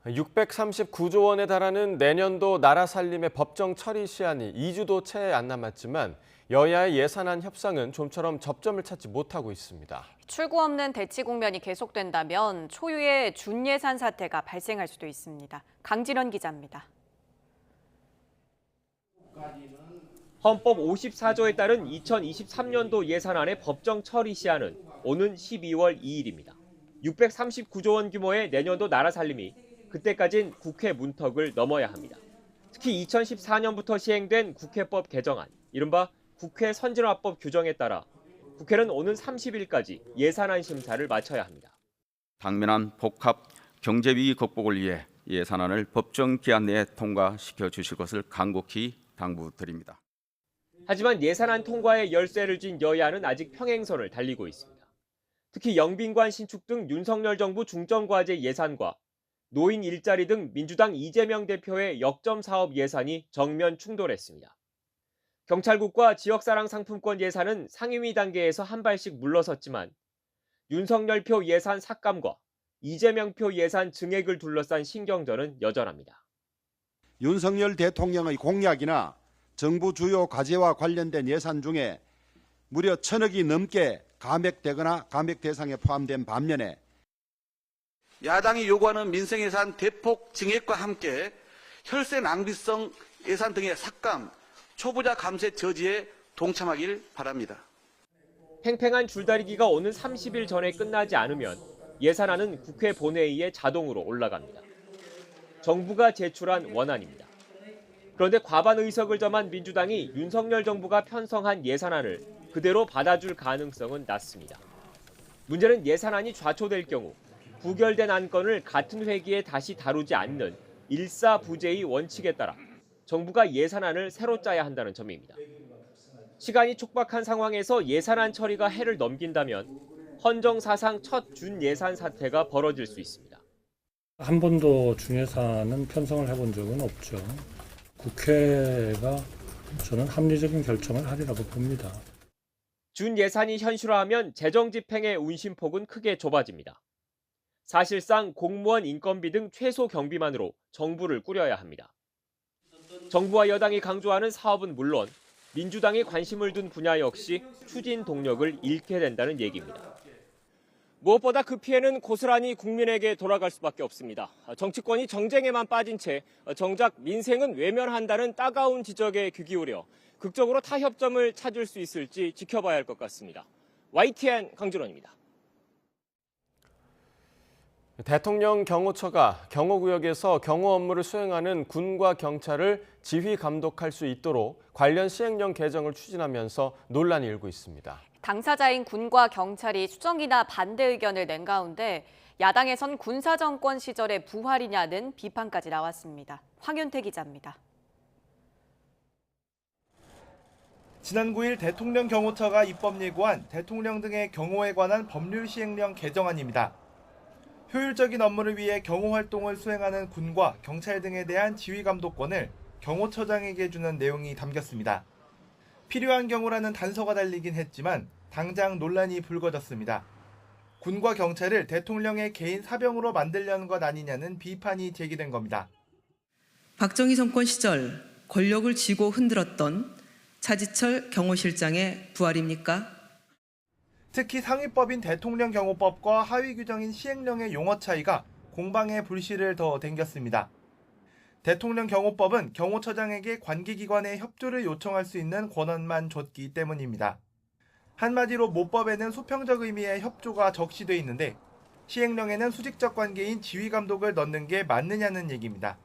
S1: 639조 원에 달하는 내년도 나라 살림의 법정 처리 시한이 2주도 채 안 남았지만 여야의 예산안 협상은 좀처럼 접점을 찾지 못하고 있습니다.
S2: 출구 없는 대치 국면이 계속된다면 초유의 준예산 사태가 발생할 수도 있습니다. 강진원 기자입니다.
S9: 헌법 54조에 따른 2023년도 예산안의 법정 처리 시한은 오는 12월 2일입니다. 639조 원 규모의 내년도 나라 살림이 그때까진 국회 문턱을 넘어야 합니다. 특히 2014년부터 시행된 국회법 개정안, 이른바 국회 선진화법 규정에 따라 국회는 오는 30일까지 예산안 심사를 마쳐야 합니다.
S10: 당면한 복합 경제위기 극복을 위해 예산안을 법정 기한 내에 통과시켜 주실 것을 간곡히 당부드립니다.
S9: 하지만 예산안 통과에 열쇠를 쥔 여야는 아직 평행선을 달리고 있습니다. 특히 영빈관 신축 등 윤석열 정부 중점과제 예산과 노인 일자리 등 민주당 이재명 대표의 역점 사업 예산이 정면 충돌했습니다. 경찰국과 지역사랑 상품권 예산은 상임위 단계에서 한 발씩 물러섰지만 윤석열표 예산 삭감과 이재명표 예산 증액을 둘러싼 신경전은 여전합니다.
S11: 윤석열 대통령의 공약이나 정부 주요 과제와 관련된 예산 중에 무려 1,000억이 넘게 감액되거나 감액 대상에 포함된 반면에
S13: 야당이 요구하는 민생예산 대폭 증액과 함께 혈세 낭비성 예산 등의 삭감, 초부자 감세 저지에 동참하길 바랍니다.
S9: 팽팽한 줄다리기가 오는 30일 전에 끝나지 않으면 예산안은 국회 본회의에 자동으로 올라갑니다. 정부가 제출한 원안입니다. 그런데 과반 의석을 점한 민주당이 윤석열 정부가 편성한 예산안을 그대로 받아줄 가능성은 낮습니다. 문제는 예산안이 좌초될 경우 부결된 안건을 같은 회기에 다시 다루지 않는 일사부재의 원칙에 따라 정부가 예산안을 새로 짜야 한다는 점입니다. 시간이 촉박한 상황에서 예산안 처리가 해를 넘긴다면 헌정 사상 첫 준예산 사태가 벌어질 수 있습니다.
S14: 한 번도 준예산은 편성을 해본 적은 없죠. 국회가 저는 합리적인 결정을 하리라고 봅니다.
S9: 준예산이 현실화하면 재정집행의 운신폭은 크게 좁아집니다. 사실상 공무원 인건비 등 최소 경비만으로 정부를 꾸려야 합니다. 정부와 여당이 강조하는 사업은 물론 민주당이 관심을 둔 분야 역시 추진 동력을 잃게 된다는 얘기입니다. 무엇보다 그 피해는 고스란히 국민에게 돌아갈 수밖에 없습니다. 정치권이 정쟁에만 빠진 채 정작 민생은 외면한다는 따가운 지적에 귀 기울여 극적으로 타협점을 찾을 수 있을지 지켜봐야 할 것 같습니다. YTN 강준원입니다.
S1: 대통령 경호처가 경호구역에서 경호 업무를 수행하는 군과 경찰을 지휘 감독할 수 있도록 관련 시행령 개정을 추진하면서 논란이 일고 있습니다.
S2: 당사자인 군과 경찰이 수정이나 반대 의견을 낸 가운데 야당에선 군사정권 시절의 부활이냐는 비판까지 나왔습니다. 황윤태 기자입니다.
S8: 지난 9일 대통령 경호처가 입법 예고한 대통령 등의 경호에 관한 법률 시행령 개정안입니다. 효율적인 업무를 위해 경호 활동을 수행하는 군과 경찰 등에 대한 지휘 감독권을 경호처장에게 주는 내용이 담겼습니다. 필요한 경우라는 단서가 달리긴 했지만 당장 논란이 불거졌습니다. 군과 경찰을 대통령의 개인 사병으로 만들려는 것 아니냐는 비판이 제기된 겁니다.
S12: 박정희 정권 시절 권력을 쥐고 흔들었던 차지철 경호실장의 부활입니까?
S8: 특히 상위법인 대통령 경호법과 하위 규정인 시행령의 용어 차이가 공방의 불씨를 더 댕겼습니다. 대통령 경호법은 경호처장에게 관계기관의 협조를 요청할 수 있는 권한만 줬기 때문입니다. 한마디로 모법에는 수평적 의미의 협조가 적시돼 있는데 시행령에는 수직적 관계인 지휘 감독을 넣는 게 맞느냐는 얘기입니다.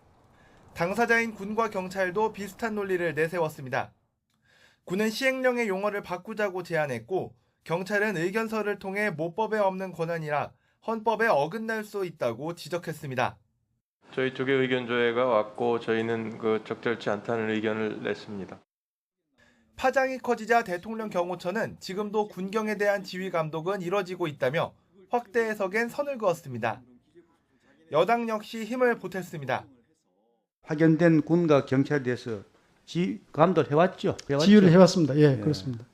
S8: 당사자인 군과 경찰도 비슷한 논리를 내세웠습니다. 군은 시행령의 용어를 바꾸자고 제안했고 경찰은 의견서를 통해 모법에 없는 권한이라 헌법에 어긋날 수 있다고 지적했습니다.
S15: 저희 쪽에 의견 조회가 왔고 저희는 적절치 않다는 의견을 냈습니다.
S8: 파장이 커지자 대통령 경호처는 지금도 군경에 대한 지휘 감독은 이뤄지고 있다며 확대 해석엔 선을 그었습니다. 여당 역시 힘을 보탰습니다.
S16: 파견된 군과 경찰에 대해서 지휘 감독을 해왔죠.
S25: 지휘를 해왔습니다. 예, 그렇습니다.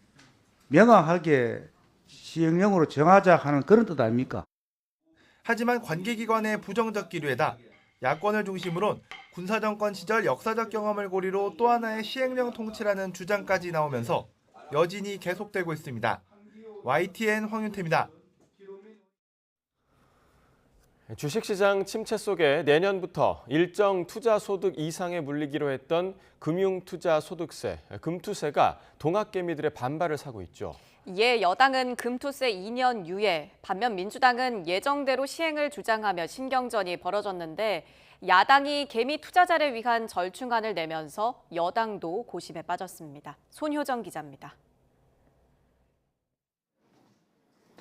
S16: 명확하게 시행령으로 정하자 하는 그런 뜻 아닙니까?
S8: 하지만 관계기관의 부정적 기류에다 야권을 중심으로 군사정권 시절 역사적 경험을 고리로 또 하나의 시행령 통치라는 주장까지 나오면서 여진이 계속되고 있습니다. YTN 황윤태입니다.
S1: 주식시장 침체 속에 내년부터 일정 투자소득 이상에 물리기로 했던 금융투자소득세, 금투세가 동학개미들의 반발을 사고 있죠.
S2: 이에 여당은 금투세 2년 유예, 반면 민주당은 예정대로 시행을 주장하며 신경전이 벌어졌는데 야당이 개미 투자자를 위한 절충안을 내면서 여당도 고심에 빠졌습니다. 손효정 기자입니다.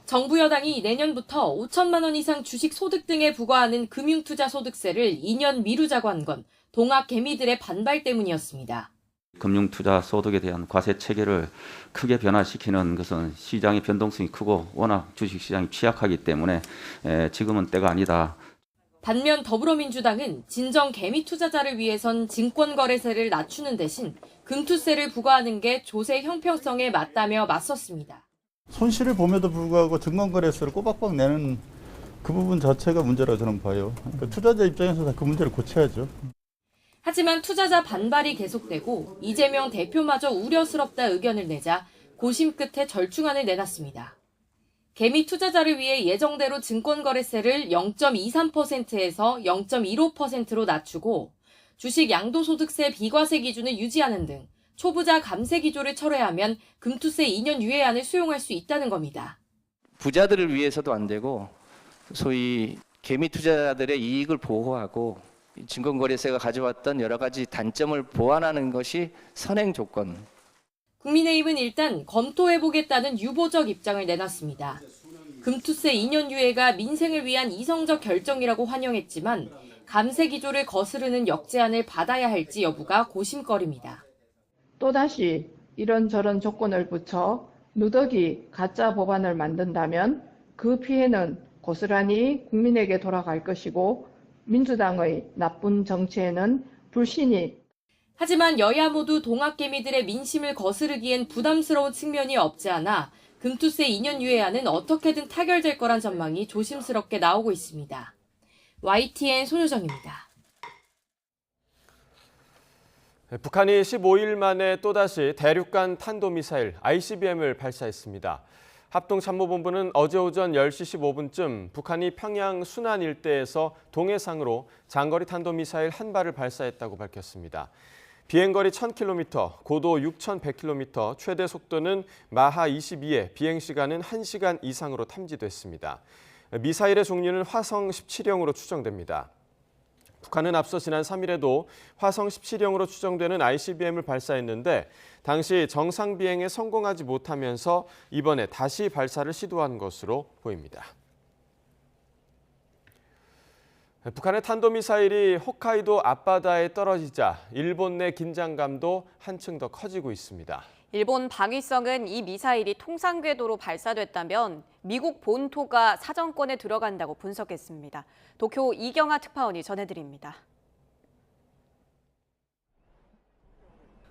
S22: 정부 여당이 내년부터 5천만 원 이상 주식 소득 등에 부과하는 금융투자소득세를 2년 미루자고 한 건 동학개미들의 반발 때문이었습니다.
S10: 금융투자소득에 대한 과세 체계를 크게 변화시키는 것은 시장의 변동성이 크고 워낙 주식시장이 취약하기 때문에 지금은 때가 아니다.
S22: 반면 더불어민주당은 진정 개미 투자자를 위해선 증권거래세를 낮추는 대신 금투세를 부과하는 게 조세 형평성에 맞다며 맞섰습니다.
S17: 손실을 봄에도 불구하고 증권거래세를 꼬박꼬박 내는 그 부분 자체가 문제라고 저는 봐요. 그러니까 투자자 입장에서 다 그 문제를 고쳐야죠.
S22: 하지만 투자자 반발이 계속되고 이재명 대표마저 우려스럽다 의견을 내자 고심 끝에 절충안을 내놨습니다. 개미 투자자를 위해 예정대로 증권거래세를 0.23%에서 0.15%로 낮추고 주식 양도소득세 비과세 기준을 유지하는 등 초부자 감세 기조를 철회하면 금투세 2년 유예안을 수용할 수 있다는 겁니다.
S18: 부자들을 위해서도 안 되고 소위 개미 투자자들의 이익을 보호하고 증권거래세가 가져왔던 여러 가지 단점을 보완하는 것이 선행 조건.
S22: 국민의힘은 일단 검토해보겠다는 유보적 입장을 내놨습니다. 금투세 2년 유예가 민생을 위한 이성적 결정이라고 환영했지만 감세 기조를 거스르는 역제안을 받아야 할지 여부가 고심거리입니다.
S27: 또다시 이런저런 조건을 붙여 누더기 가짜 법안을 만든다면 그 피해는 고스란히 국민에게 돌아갈 것이고 민주당의 나쁜 정치에는 불신이.
S22: 하지만 여야 모두 동학개미들의 민심을 거스르기엔 부담스러운 측면이 없지 않아 금투세 2년 유예안은 어떻게든 타결될 거란 전망이 조심스럽게 나오고 있습니다. YTN 손효정입니다.
S1: 북한이 15일 만에 또다시 대륙간 탄도미사일 ICBM을 발사했습니다. 합동참모본부는 어제 오전 10시 15분쯤 북한이 평양 순안 일대에서 동해상으로 장거리 탄도미사일 한 발을 발사했다고 밝혔습니다. 비행거리 1000km, 고도 6100km, 최대 속도는 마하 22에 비행시간은 1시간 이상으로 탐지됐습니다. 미사일의 종류는 화성 17형으로 추정됩니다. 북한은 앞서 지난 3일에도 화성 17형으로 추정되는 ICBM을 발사했는데 당시 정상 비행에 성공하지 못하면서 이번에 다시 발사를 시도한 것으로 보입니다. 북한의 탄도미사일이 홋카이도 앞바다에 떨어지자 일본 내 긴장감도 한층 더 커지고 있습니다.
S2: 일본 방위성은 이 미사일이 통상 궤도로 발사됐다면 미국 본토가 사정권에 들어간다고 분석했습니다. 도쿄 이경아 특파원이 전해드립니다.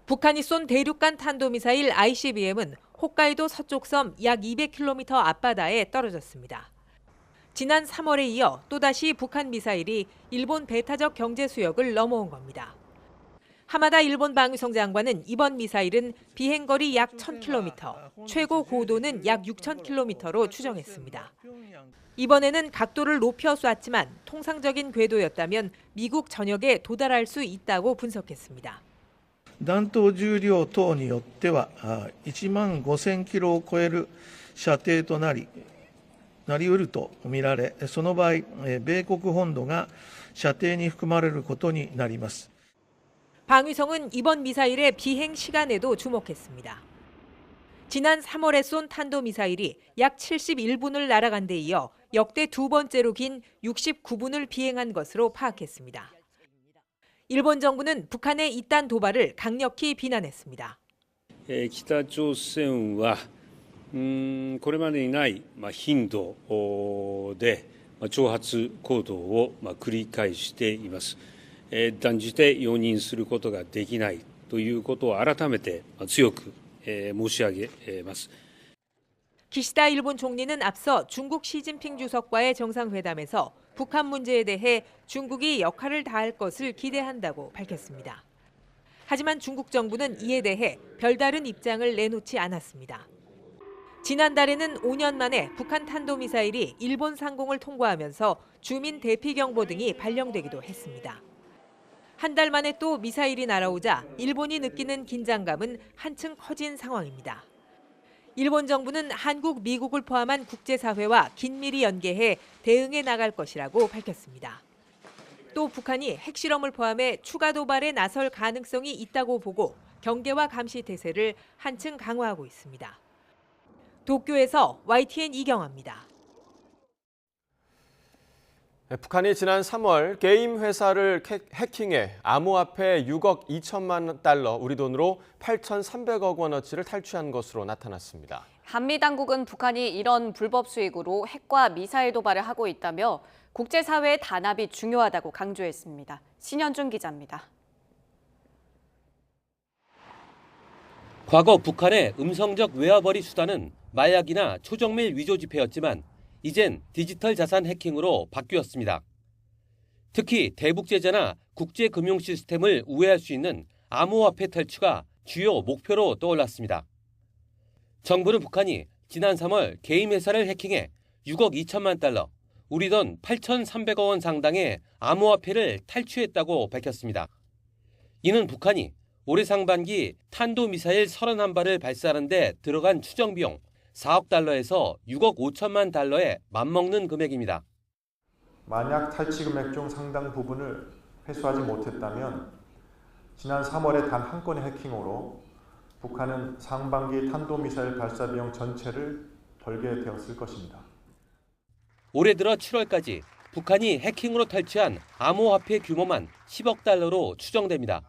S3: 북한이 쏜 대륙간 탄도미사일 ICBM은 홋카이도 서쪽 섬 약 200km 앞바다에 떨어졌습니다. 지난 3월에 이어 또다시 북한 미사일이 일본 배타적 경제 수역을 넘어온 겁니다. 하마다 일본 방위성 장관은 이번 미사일은 비행거리 약 1000km, 최고 고도는 약 6000km로 추정했습니다. 이번에는 각도를 높여 쐈지만 통상적인 궤도였다면 미국 전역에 도달할 수 있다고 분석했습니다.
S5: 弾頭重量等によっては1万5000キロを超える射程となりうるとみられ、その場合、米国本土が射程に含まれることになります。
S3: 방위성은 이번 미사일의 비행 시간에도 주목했습니다. 지난 3월에 쏜 탄도미사일이 약 71분을 날아간 데 이어 역대 두 번째로 긴 69분을 비행한 것으로 파악했습니다. 일본 정부는 북한의 이딴 도발을 강력히 비난했습니다.
S19: 北朝鮮はこれまでにない頻度で挑発行動を繰り返しています。断じて容認することができないということを改めて強く申し上げます。
S3: 기시다 일본 총리는 앞서 중국 시진핑 주석과의 정상회담에서 북한 문제에 대해 중국이 역할을 다할 것을 기대한다고 밝혔습니다. 하지만 중국 정부는 이에 대해 별다른 입장을 내놓지 않았습니다. 지난달에는 5년 만에 북한 탄도미사일이 일본 상공을 통과하면서 주민 대피 경보 등이 발령되기도 했습니다. 한 달 만에 또 미사일이 날아오자 일본이 느끼는 긴장감은 한층 커진 상황입니다. 일본 정부는 한국, 미국을 포함한 국제사회와 긴밀히 연계해 대응해 나갈 것이라고 밝혔습니다. 또 북한이 핵실험을 포함해 추가 도발에 나설 가능성이 있다고 보고 경계와 감시 태세를 한층 강화하고 있습니다. 도쿄에서 YTN 이경아입니다.
S1: 북한이 지난 3월 게임 회사를 해킹해 암호화폐 6억 2천만 달러, 우리 돈으로 8,300억 원어치를 탈취한 것으로 나타났습니다.
S2: 한미 당국은 북한이 이런 불법 수익으로 핵과 미사일 도발을 하고 있다며 국제사회의 단합이 중요하다고 강조했습니다. 신현준 기자입니다.
S20: 과거 북한의 음성적 외화벌이 수단은 마약이나 초정밀 위조 지폐였지만 이젠 디지털 자산 해킹으로 바뀌었습니다. 특히 대북제재나 국제금융 시스템을 우회할 수 있는 암호화폐 탈취가 주요 목표로 떠올랐습니다. 정부는 북한이 지난 3월 개인 회사를 해킹해 6억 2천만 달러, 우리 돈 8,300억 원 상당의 암호화폐를 탈취했다고 밝혔습니다. 이는 북한이 올해 상반기 탄도미사일 31발을 발사하는 데 들어간 추정비용 4억 달러에서 6억 5천만 달러에 맞먹는 금액입니다.
S21: 만약 탈취 금액 중 상당 부분을 회수하지 못했다면 지난 3월에 단 한 건의 해킹으로 북한은 상반기 탄도미사일 발사 비용 전체를 벌게 되었을 것입니다.
S20: 올해 들어 7월까지 북한이 해킹으로 탈취한 암호화폐 규모만 10억 달러로 추정됩니다.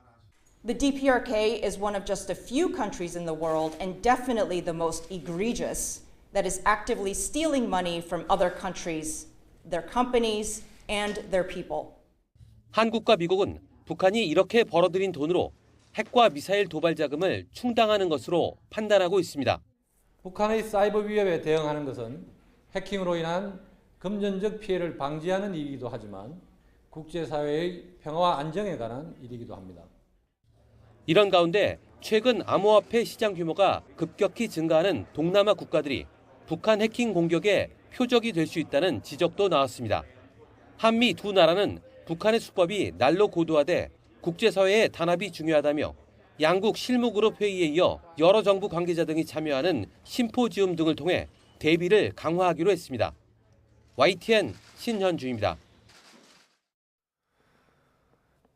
S23: The DPRK is one of just a few countries in the world and definitely the most egregious that is actively stealing money from other countries, their companies, and their people.
S20: 한국과 미국은 북한이 이렇게 벌어들인 돈으로 핵과 미사일 도발 자금을 충당하는 것으로 판단하고 있습니다.
S24: 북한의 사이버 위협에 대응하는 것은 해킹으로 인한 금전적 피해를 방지하는 일이기도 하지만 국제사회의 평화와 안정에 관한 일이기도 합니다.
S20: 이런 가운데 최근 암호화폐 시장 규모가 급격히 증가하는 동남아 국가들이 북한 해킹 공격의 표적이 될 수 있다는 지적도 나왔습니다. 한미 두 나라는 북한의 수법이 날로 고도화돼 국제사회의 단합이 중요하다며 양국 실무그룹 회의에 이어 여러 정부 관계자 등이 참여하는 심포지움 등을 통해 대비를 강화하기로 했습니다. YTN 신현주입니다.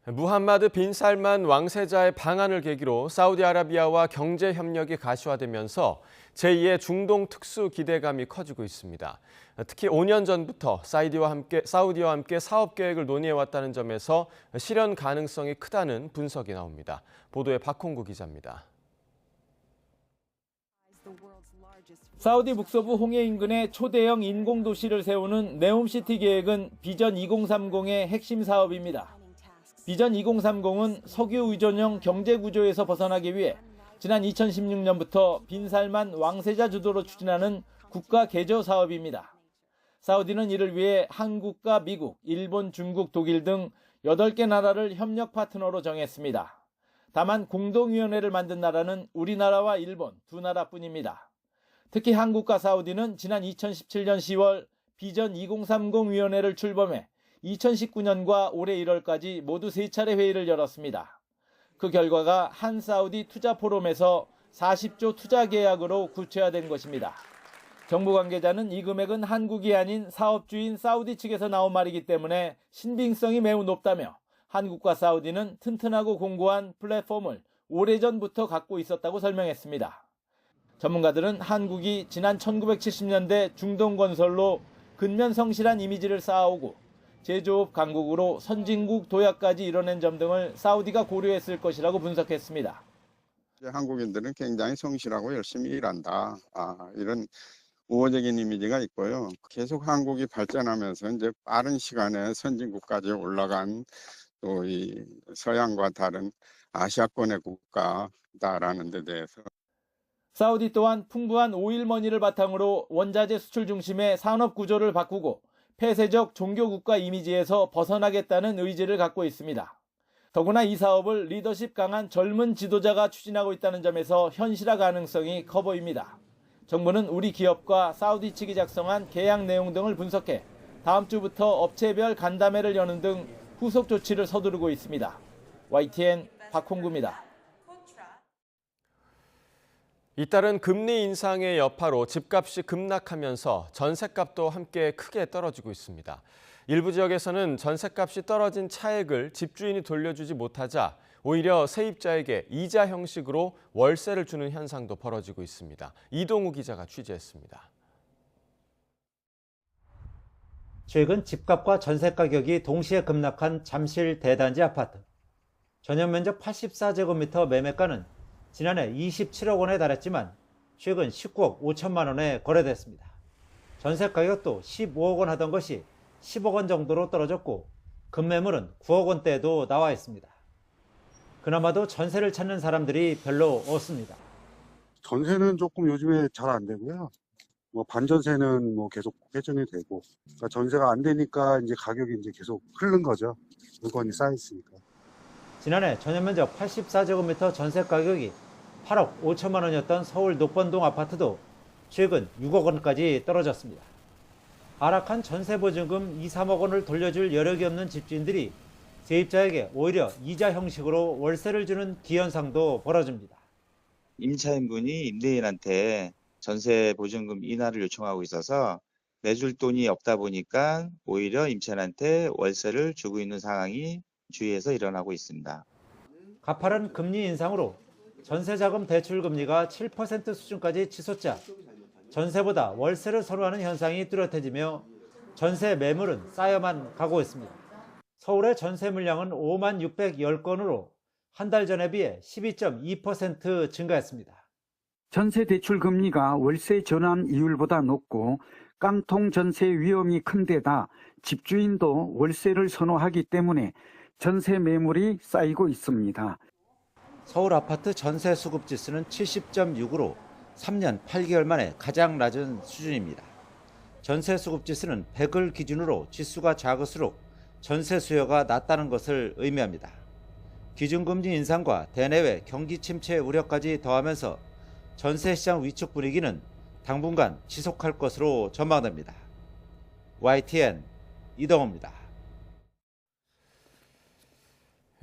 S1: 무함마드 빈 살만 왕세자의 방한을 계기로 사우디아라비아와 경제 협력이 가시화되면서 제2의 중동 특수 기대감이 커지고 있습니다. 특히 5년 전부터 사우디와 함께 사업 계획을 논의해왔다는 점에서 실현 가능성이 크다는 분석이 나옵니다. 보도에 박홍구 기자입니다.
S4: 사우디 북서부 홍해 인근에 초대형 인공도시를 세우는 네옴시티 계획은 비전 2030의 핵심 사업입니다. 비전 2030은 석유 의존형 경제 구조에서 벗어나기 위해 지난 2016년부터 빈 살만 왕세자 주도로 추진하는 국가 개조 사업입니다. 사우디는 이를 위해 한국과 미국, 일본, 중국, 독일 등 8개 나라를 협력 파트너로 정했습니다. 다만 공동위원회를 만든 나라는 우리나라와 일본 두 나라뿐입니다. 특히 한국과 사우디는 지난 2017년 10월 비전 2030 위원회를 출범해 2019년과 올해 1월까지 모두 3차례 회의를 열었습니다. 그 결과가 한 사우디 투자 포럼에서 40조 투자 계약으로 구체화된 것입니다. 정부 관계자는 이 금액은 한국이 아닌 사업주인 사우디 측에서 나온 말이기 때문에 신빙성이 매우 높다며 한국과 사우디는 튼튼하고 공고한 플랫폼을 오래전부터 갖고 있었다고 설명했습니다. 전문가들은 한국이 지난 1970년대 중동 건설로 근면 성실한 이미지를 쌓아오고 제조업 강국으로 선진국 도약까지 이뤄낸 점 등을 사우디가 고려했을 것이라고 분석했습니다.
S6: 한국인들은 굉장히 성실하고 열심히 일한다. 이런 우호적인 이미지가 있고요. 계속 한국이 발전하면서 이제 빠른 시간에 선진국까지 올라간 또 이 서양과 다른 아시아권의 국가다라는 데 대해서.
S4: 사우디 또한 풍부한 오일머니를 바탕으로 원자재 수출 중심의 산업 구조를 바꾸고 폐쇄적 종교국가 이미지에서 벗어나겠다는 의지를 갖고 있습니다. 더구나 이 사업을 리더십 강한 젊은 지도자가 추진하고 있다는 점에서 현실화 가능성이 커 보입니다. 정부는 우리 기업과 사우디 측이 작성한 계약 내용 등을 분석해 다음 주부터 업체별 간담회를 여는 등 후속 조치를 서두르고 있습니다. YTN 박홍구입니다.
S1: 잇따른 금리 인상의 여파로 집값이 급락하면서 전셋값도 함께 크게 떨어지고 있습니다. 일부 지역에서는 전셋값이 떨어진 차액을 집주인이 돌려주지 못하자 오히려 세입자에게 이자 형식으로 월세를 주는 현상도 벌어지고 있습니다. 이동우 기자가 취재했습니다.
S7: 최근 집값과 전세 가격이 동시에 급락한 잠실 대단지 아파트. 전용 면적 84제곱미터 매매가는 지난해 27억 원에 달했지만 최근 19억 5천만 원에 거래됐습니다. 전세 가격도 15억 원 하던 것이 10억 원 정도로 떨어졌고 급매물은 9억 원대에도 나와 있습니다. 그나마도 전세를 찾는 사람들이 별로 없습니다.
S11: 전세는 조금 요즘에 잘 안 되고요. 반전세는 계속 회전이 되고, 그러니까 전세가 안 되니까 이제 가격이 이제 계속 흐른 거죠. 물건이 쌓여 있으니까.
S7: 지난해 전용면적 84제곱미터 전세 가격이 8억 5천만 원이었던 서울 녹번동 아파트도 최근 6억 원까지 떨어졌습니다. 하락한 전세보증금 2, 3억 원을 돌려줄 여력이 없는 집주인들이 세입자에게 오히려 이자 형식으로 월세를 주는 기현상도 벌어집니다.
S13: 임차인분이 임대인한테 전세 보증금 인하를 요청하고 있어서 내줄 돈이 없다 보니까 오히려 임차인한테 월세를 주고 있는 상황이 주위에서 일어나고 있습니다.
S7: 가파른 금리 인상으로 전세자금 대출 금리가 7% 수준까지 치솟자 전세보다 월세를 선호하는 현상이 뚜렷해지며 전세 매물은 쌓여만 가고 있습니다. 서울의 전세 물량은 5만 610건으로 한 달 전에 비해 12.2% 증가했습니다.
S14: 전세 대출 금리가 월세 전환 이율보다 높고 깡통 전세 위험이 큰 데다 집주인도 월세를 선호하기 때문에 전세 매물이 쌓이고 있습니다.
S7: 서울 아파트 전세 수급 지수는 70.6으로 3년 8개월 만에 가장 낮은 수준입니다. 전세 수급 지수는 100을 기준으로 지수가 작을수록 전세 수요가 낮다는 것을 의미합니다. 기준금리 인상과 대내외 경기 침체 우려까지 더하면서 전세 시장 위축 분위기는 당분간 지속할 것으로 전망됩니다. YTN 이동호입니다.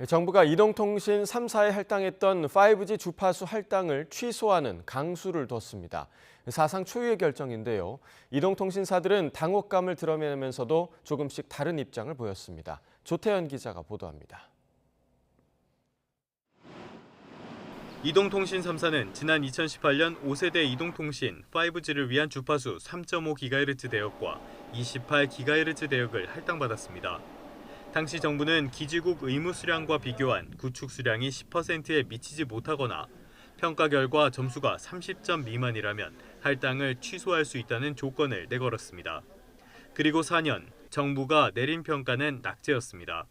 S1: 정부가 이동통신 3사에 할당했던 5G 주파수 할당을 취소하는 강수를 뒀습니다. 사상 초유의 결정인데요. 이동통신사들은 당혹감을 드러내면서도 조금씩 다른 입장을 보였습니다. 조태현 기자가 보도합니다.
S8: 이동통신 3사는 지난 2018년 5세대 이동통신 5G를 위한 주파수 3.5GHz 대역과 28GHz 대역을 할당받았습니다. 당시 정부는 기지국 의무 수량과 비교한 구축 수량이 10%에 미치지 못하거나 평가 결과 점수가 30점 미만이라면 할당을 취소할 수 있다는 조건을 내걸었습니다. 그리고 4년, 정부가 내린 평가는 낙제였습니다.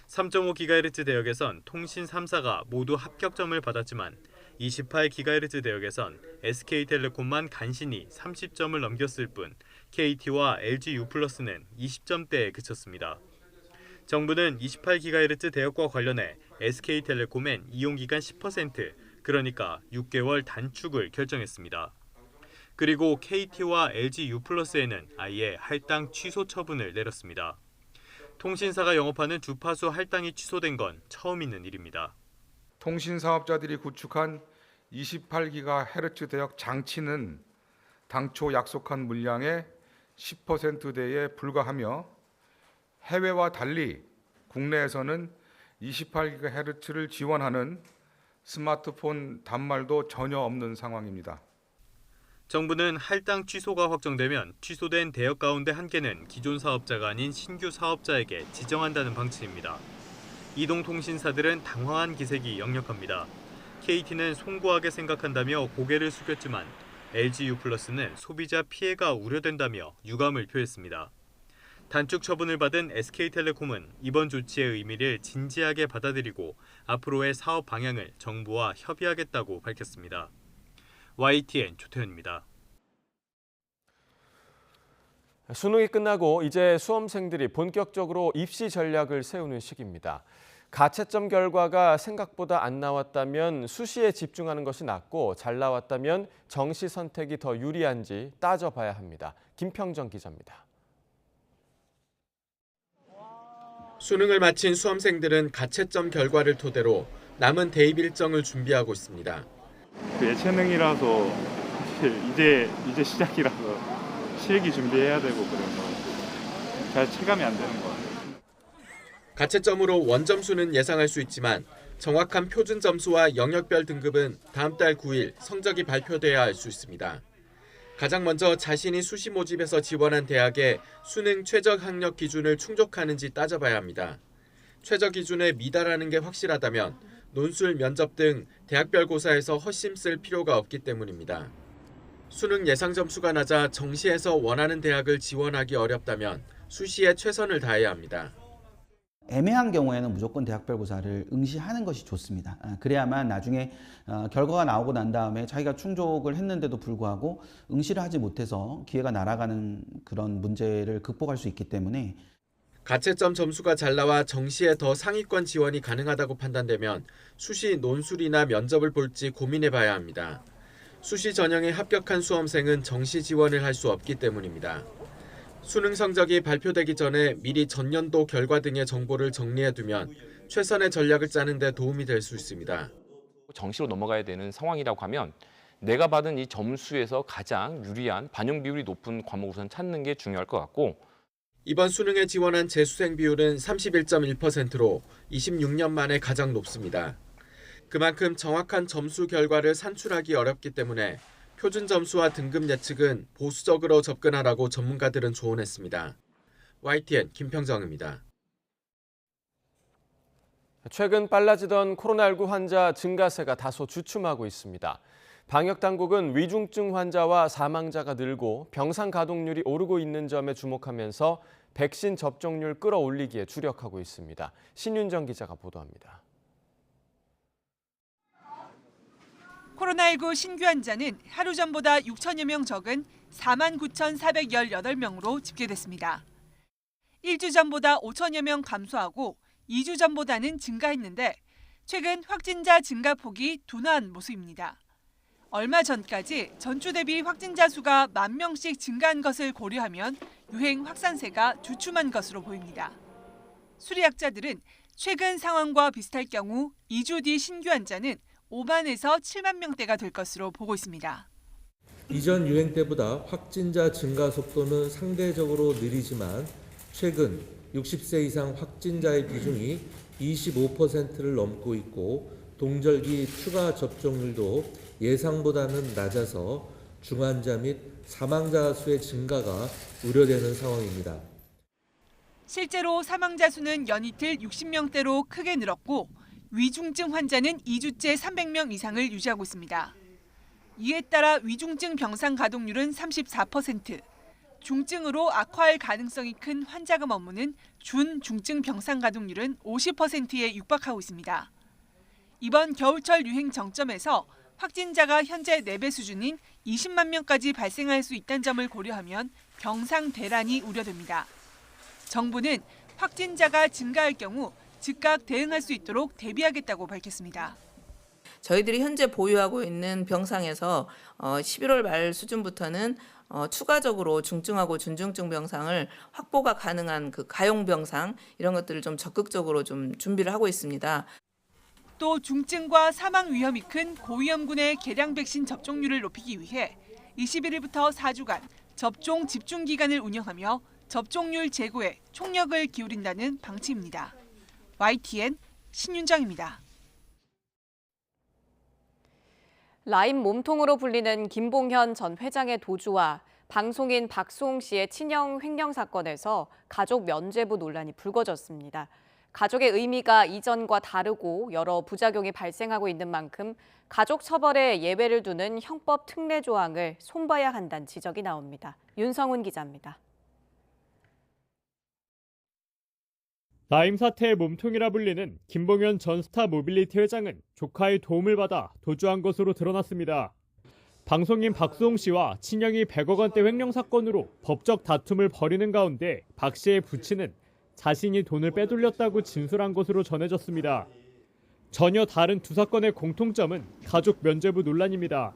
S8: 3.5GHz 대역에선 통신 3사가 모두 합격점을 받았지만 28GHz 대역에선 SK텔레콤만 간신히 30점을 넘겼을 뿐 KT와 LGU+는 20점대에 그쳤습니다. 정부는 28GHz 대역과 관련해 SK텔레콤엔 이용기간 10%, 그러니까 6개월 단축을 결정했습니다. 그리고 KT와 LGU+에는 아예 할당 취소 처분을 내렸습니다. 통신사가 영업하는 주파수 할당이 취소된 건 처음 있는 일입니다.
S9: 통신사업자들이 구축한 28GHz 대역 장치는 당초 약속한 물량의 10%대에 불과하며 해외와 달리 국내에서는 28GHz를 지원하는 스마트폰 단말도 전혀 없는 상황입니다.
S8: 정부는 할당 취소가 확정되면 취소된 대역 가운데 한 개는 기존 사업자가 아닌 신규 사업자에게 지정한다는 방침입니다. 이동통신사들은 당황한 기색이 역력합니다. KT는 송구하게 생각한다며 고개를 숙였지만 LGU+는 소비자 피해가 우려된다며 유감을 표했습니다. 단축 처분을 받은 SK텔레콤은 이번 조치의 의미를 진지하게 받아들이고 앞으로의 사업 방향을 정부와 협의하겠다고 밝혔습니다. YTN 조태현입니다.
S1: 수능이 끝나고 이제 수험생들이 본격적으로 입시 전략을 세우는 시기입니다. 가채점 결과가 생각보다 안 나왔다면 수시에 집중하는 것이 낫고 잘 나왔다면 정시 선택이 더 유리한지 따져봐야 합니다. 김평정 기자입니다.
S12: 수능을 마친 수험생들은 가채점 결과를 토대로 남은 대입 일정을 준비하고 있습니다.
S15: 예체능이라서 사실 이제 시작이라서 실기 준비해야 되고 그래서 잘 체감이 안 되는 것 같아요.
S12: 가채점으로 원점수는 예상할 수 있지만 정확한 표준 점수와 영역별 등급은 다음 달 9일 성적이 발표돼야 알 수 있습니다. 가장 먼저 자신이 수시 모집에서 지원한 대학의 수능 최저 학력 기준을 충족하는지 따져봐야 합니다. 최저 기준에 미달하는 게 확실하다면 논술, 면접 등 대학별 고사에서 헛심 쓸 필요가 없기 때문입니다. 수능 예상 점수가 낮아 정시에서 원하는 대학을 지원하기 어렵다면 수시에 최선을 다해야 합니다.
S16: 애매한 경우에는 무조건 대학별 고사를 응시하는 것이 좋습니다. 그래야만 나중에 결과가 나오고 난 다음에 자기가 충족을 했는데도 불구하고 응시를 하지 못해서 기회가 날아가는 그런 문제를 극복할 수 있기 때문에
S12: 가채점 점수가 잘 나와 정시에 더 상위권 지원이 가능하다고 판단되면 수시 논술이나 면접을 볼지 고민해봐야 합니다. 수시 전형에 합격한 수험생은 정시 지원을 할 수 없기 때문입니다. 수능 성적이 발표되기 전에 미리 전년도 결과 등의 정보를 정리해두면 최선의 전략을 짜는 데 도움이 될 수 있습니다.
S25: 정시로 넘어가야 되는 상황이라고 하면 내가 받은 이 점수에서 가장 유리한 반영 비율이 높은 과목을 우선 찾는 게 중요할 것 같고
S12: 이번 수능에 지원한 재수생 비율은 31.1%로 26년 만에 가장 높습니다. 그만큼 정확한 점수 결과를 산출하기 어렵기 때문에 표준 점수와 등급 예측은 보수적으로 접근하라고 전문가들은 조언했습니다. YTN 김평정입니다.
S1: 최근 빨라지던 코로나19 환자 증가세가 다소 주춤하고 있습니다. 방역당국은 위중증 환자와 사망자가 늘고 병상 가동률이 오르고 있는 점에 주목하면서 백신 접종률 끌어올리기에 주력하고 있습니다. 신윤정 기자가 보도합니다.
S26: 코로나19 신규 환자는 하루 전보다 6천여 명 적은 49,418명으로 집계됐습니다. 1주 전보다 5천여 명 감소하고 2주 전보다는 증가했는데 최근 확진자 증가폭이 둔화한 모습입니다. 얼마 전까지 전주 대비 확진자 수가 10,000명씩 증가한 것을 고려하면 유행 확산세가 주춤한 것으로 보입니다. 수리학자들은 최근 상황과 비슷할 경우 2주 뒤 신규 환자는 5만에서 7만 명대가 될 것으로 보고 있습니다.
S5: 이전 유행 때보다 확진자 증가 속도는 상대적으로 느리지만 최근 60세 이상 확진자의 비중이 25%를 넘고 있고 동절기 추가 접종률도 예상보다는 낮아서 중환자 및 사망자 수의 증가가 우려되는 상황입니다.
S26: 실제로 사망자 수는 연이틀 60명대로 크게 늘었고 위중증 환자는 2주째 300명 이상을 유지하고 있습니다. 이에 따라 위중증 병상 가동률은 34%, 중증으로 악화할 가능성이 큰 환자금 업무는 준중증 병상 가동률은 50%에 육박하고 있습니다. 이번 겨울철 유행 정점에서 확진자가 현재 4배 수준인 20만 명까지 발생할 수 있다는 점을 고려하면 병상 대란이 우려됩니다. 정부는 확진자가 증가할 경우 즉각 대응할 수 있도록 대비하겠다고 밝혔습니다.
S10: 저희들이 현재 보유하고 있는 병상에서 11월 말 수준부터는 추가적으로 중증하고 준중증 병상을 확보가 가능한 그 가용 병상 이런 것들을 좀 적극적으로 좀 준비를 하고 있습니다.
S26: 또 중증과 사망 위험이 큰 고위험군의 개량 백신 접종률을 높이기 위해 21일부터 4주간 접종 집중 기간을 운영하며 접종률 제고에 총력을 기울인다는 방침입니다. YTN 신윤정입니다.
S2: 라임 몸통으로 불리는 김봉현 전 회장의 도주와 방송인 박수홍 씨의 친형 횡령 사건에서 가족 면죄부 논란이 불거졌습니다. 가족의 의미가 이전과 다르고 여러 부작용이 발생하고 있는 만큼 가족 처벌에 예외를 두는 형법 특례 조항을 손봐야 한다는 지적이 나옵니다. 윤성훈 기자입니다.
S17: 라임 사태의 몸통이라 불리는 김봉현 전 스타모빌리티 회장은 조카의 도움을 받아 도주한 것으로 드러났습니다. 방송인 박수홍 씨와 친형이 100억 원대 횡령 사건으로 법적 다툼을 벌이는 가운데 박 씨의 부친은 자신이 돈을 빼돌렸다고 진술한 것으로 전해졌습니다. 전혀 다른 두 사건의 공통점은 가족 면죄부 논란입니다.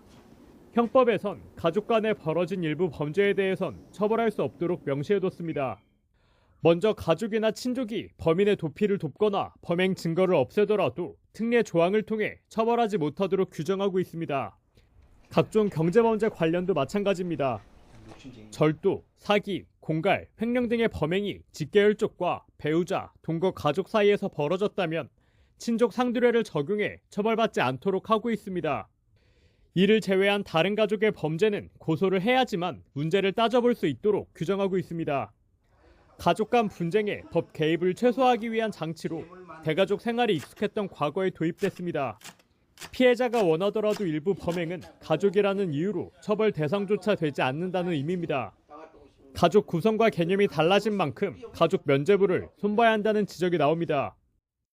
S17: 형법에선 가족 간에 벌어진 일부 범죄에 대해선 처벌할 수 없도록 명시해뒀습니다. 먼저 가족이나 친족이 범인의 도피를 돕거나 범행 증거를 없애더라도 특례 조항을 통해 처벌하지 못하도록 규정하고 있습니다. 각종 경제범죄 관련도 마찬가지입니다. 절도, 사기, 공갈, 횡령 등의 범행이 직계혈족과 배우자, 동거 가족 사이에서 벌어졌다면 친족 상두례를 적용해 처벌받지 않도록 하고 있습니다. 이를 제외한 다른 가족의 범죄는 고소를 해야지만 문제를 따져볼 수 있도록 규정하고 있습니다. 가족 간 분쟁에 법 개입을 최소화하기 위한 장치로 대가족 생활이 익숙했던 과거에 도입됐습니다. 피해자가 원하더라도 일부 범행은 가족이라는 이유로 처벌 대상조차 되지 않는다는 의미입니다. 가족 구성과 개념이 달라진 만큼 가족 면죄부를 손봐야 한다는 지적이 나옵니다.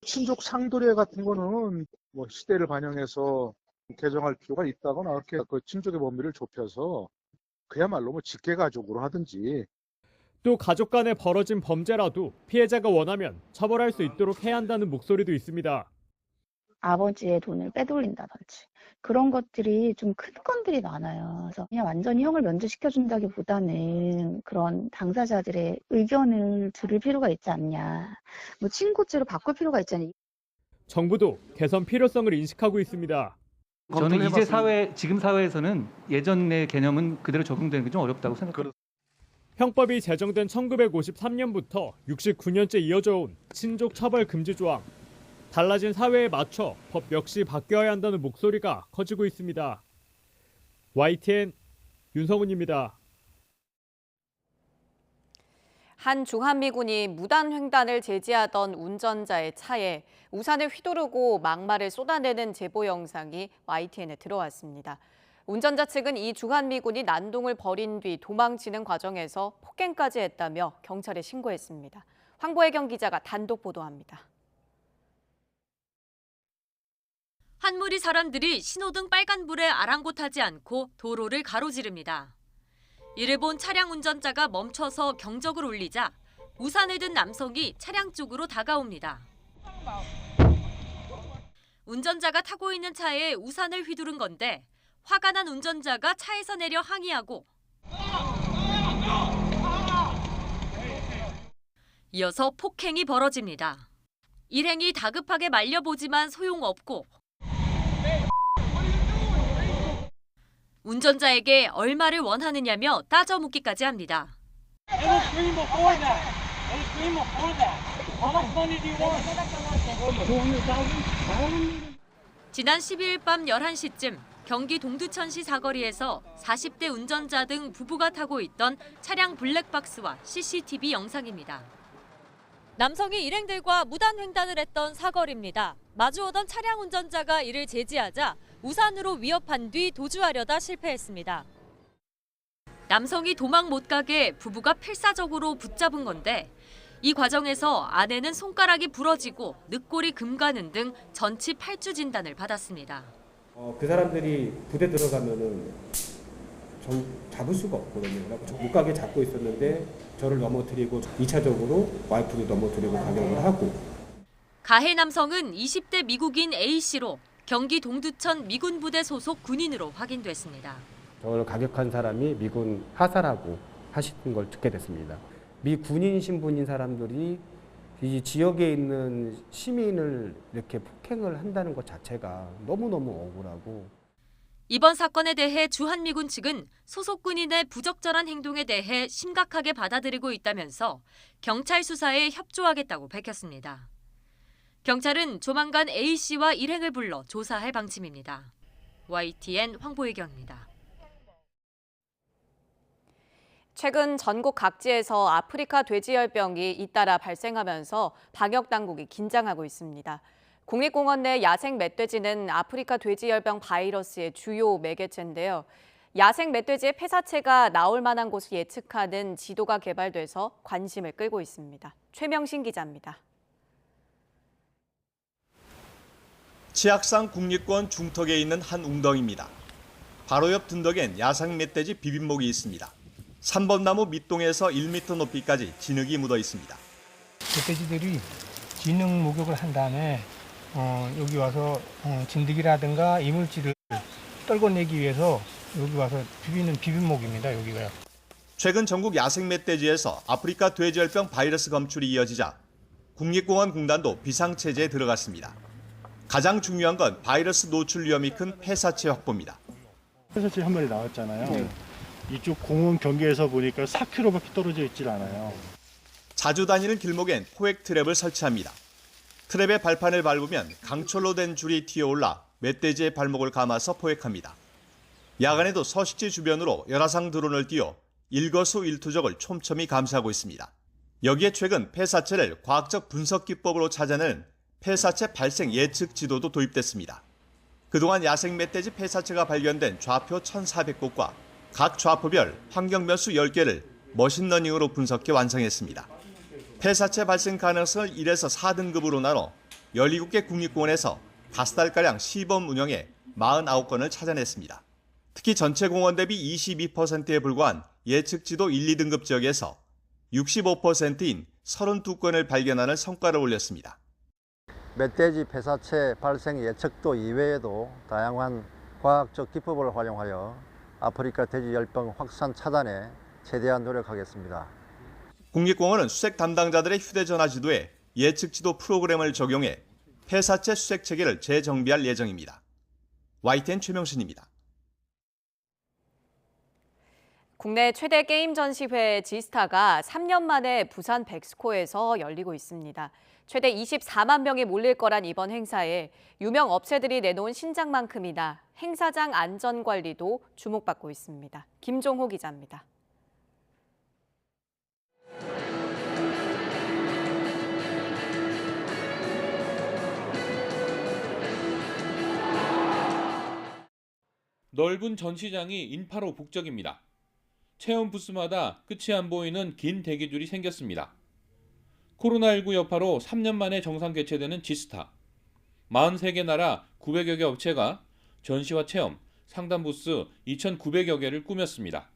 S18: 친족 상도례 같은 거는 뭐 시대를 반영해서 개정할 필요가 있다거나 이렇게 그 친족의 범위를 좁혀서 그야말로 뭐 직계가족으로 하든지.
S17: 또 가족 간에 벌어진 범죄라도 피해자가 원하면 처벌할 수 있도록 해야 한다는 목소리도 있습니다.
S19: 아버지의 돈을 빼돌린다든지 그런 것들이 좀 큰 건들이 많아요. 그래서 그냥 완전히 형을 면제시켜준다기보다는 그런 당사자들의 의견을 들을 필요가 있지 않냐. 뭐 친고죄로 바꿀 필요가 있지 않냐.
S17: 정부도 개선 필요성을 인식하고 있습니다.
S22: 저는 이제 지금 사회에서는 예전의 개념은 그대로 적용되는 게 좀 어렵다고 생각합니다.
S17: 형법이 제정된 1953년부터 69년째 이어져 온 친족 처벌 금지 조항. 달라진 사회에 맞춰 법 역시 바뀌어야 한다는 목소리가 커지고 있습니다. YTN 윤성훈입니다.
S2: 한 주한미군이 무단 횡단을 제지하던 운전자의 차에 우산을 휘두르고 막말을 쏟아내는 제보 영상이 YTN에 들어왔습니다. 운전자 측은 이 주한미군이 난동을 벌인 뒤 도망치는 과정에서 폭행까지 했다며 경찰에 신고했습니다. 황보혜경 기자가 단독 보도합니다.
S27: 한 무리 사람들이 신호등 빨간불에 아랑곳하지 않고 도로를 가로지릅니다. 이를 본 차량 운전자가 멈춰서 경적을 울리자 우산을 든 남성이 차량 쪽으로 다가옵니다. 운전자가 타고 있는 차에 우산을 휘두른 건데 화가 난 운전자가 차에서 내려 항의하고 이어서 폭행이 벌어집니다. 일행이 다급하게 말려보지만 소용없고 운전자에게 얼마를 원하느냐며 따져 묻기까지 합니다. 지난 12일 밤 11시쯤 경기 동두천시 사거리에서 40대 운전자 등 부부가 타고 있던 차량 블랙박스와 CCTV 영상입니다. 남성이 일행들과 무단횡단을 했던 사거리입니다. 마주오던 차량 운전자가 이를 제지하자 우산으로 위협한 뒤 도주하려다 실패했습니다. 남성이 도망 못 가게 부부가 필사적으로 붙잡은 건데 이 과정에서 아내는 손가락이 부러지고 늑골이 금가는 등 전치 8주 진단을 받았습니다.
S3: 그 사람들이 부대 들어가면은 잡을 수가 없거든요. 못 가게 잡고 있었는데 저를 넘어뜨리고 2차적으로 와이프도 넘어뜨리고 가격을 하고.
S27: 가해 남성은 20대 미국인 A씨로 경기 동두천 미군 부대 소속 군인으로 확인됐습니다.
S3: 저를 가격한 사람이 미군 하사라고 하시는 걸 듣게 됐습니다. 미 군인 신분인 사람들이 이 지역에 있는 시민을 이렇게 폭행을 한다는 것 자체가 너무너무 억울하고.
S27: 이번 사건에 대해 주한미군 측은 소속 군인의 부적절한 행동에 대해 심각하게 받아들이고 있다면서 경찰 수사에 협조하겠다고 밝혔습니다. 경찰은 조만간 A씨와 일행을 불러 조사할 방침입니다. YTN 황보혜경입니다.
S2: 최근 전국 각지에서 아프리카 돼지열병이 잇따라 발생하면서 방역당국이 긴장하고 있습니다. 국립공원 내 야생 멧돼지는 아프리카 돼지열병 바이러스의 주요 매개체인데요. 야생 멧돼지의 폐사체가 나올 만한 곳을 예측하는 지도가 개발돼서 관심을 끌고 있습니다. 최명신 기자입니다.
S4: 치악산 국립공원 중턱에 있는 한 웅덩이입니다. 바로 옆 둔덕엔 야생 멧돼지 비빔목이 있습니다. 3번 나무 밑동에서 1m 높이까지 진흙이 묻어 있습니다.
S6: 멧돼지들이 진흙 목욕을 한 다음에 여기 와서 진드기라든가 이물질을 떨궈내기 위해서 여기 와서 비비는 비빔목입니다. 여기가요.
S4: 최근 전국 야생 멧돼지에서 아프리카 돼지열병 바이러스 검출이 이어지자 국립공원공단도 비상체제에 들어갔습니다. 가장 중요한 건 바이러스 노출 위험이 큰 폐사체 확보입니다.
S20: 폐사체 한 마리 나왔잖아요. 네. 이쪽 공원 경계에서 보니까 4km밖에 떨어져 있질 않아요.
S4: 자주 다니는 길목엔 포획 트랩을 설치합니다. 트랩의 발판을 밟으면 강철로 된 줄이 튀어올라 멧돼지의 발목을 감아서 포획합니다. 야간에도 서식지 주변으로 열화상 드론을 띄워 일거수일투족을 촘촘히 감시하고 있습니다. 여기에 최근 폐사체를 과학적 분석 기법으로 찾아내는 폐사체 발생 예측 지도도 도입됐습니다. 그동안 야생 멧돼지 폐사체가 발견된 좌표 1,400곳과 각 좌표별 환경 변수 10개를 머신러닝으로 분석해 완성했습니다. 폐사체 발생 가능성을 1에서 4등급으로 나눠 17개 국립공원에서 5달가량 시범 운영해 49건을 찾아냈습니다. 특히 전체 공원 대비 22%에 불과한 예측지도 1, 2등급 지역에서 65%인 32건을 발견하는 성과를 올렸습니다.
S21: 멧돼지 폐사체 발생 예측도 이외에도 다양한 과학적 기법을 활용하여 아프리카 돼지열병 확산 차단에 최대한 노력하겠습니다.
S4: 국립공원은 수색 담당자들의 휴대전화 지도에 예측지도 프로그램을 적용해 폐사체 수색 체계를 재정비할 예정입니다. YTN 최명신입니다.
S2: 국내 최대 게임 전시회 지스타가 3년 만에 부산 백스코에서 열리고 있습니다. 최대 24만 명이 몰릴 거란 이번 행사에 유명 업체들이 내놓은 신작만큼이나 행사장 안전관리도 주목받고 있습니다. 김종호 기자입니다.
S23: 넓은 전시장이 인파로 북적입니다. 체험 부스마다 끝이 안 보이는 긴 대기줄이 생겼습니다. 코로나19 여파로 3년 만에 정상 개최되는 지스타. 43개 나라 900여 개 업체가 전시와 체험, 상담 부스 2,900여 개를 꾸몄습니다.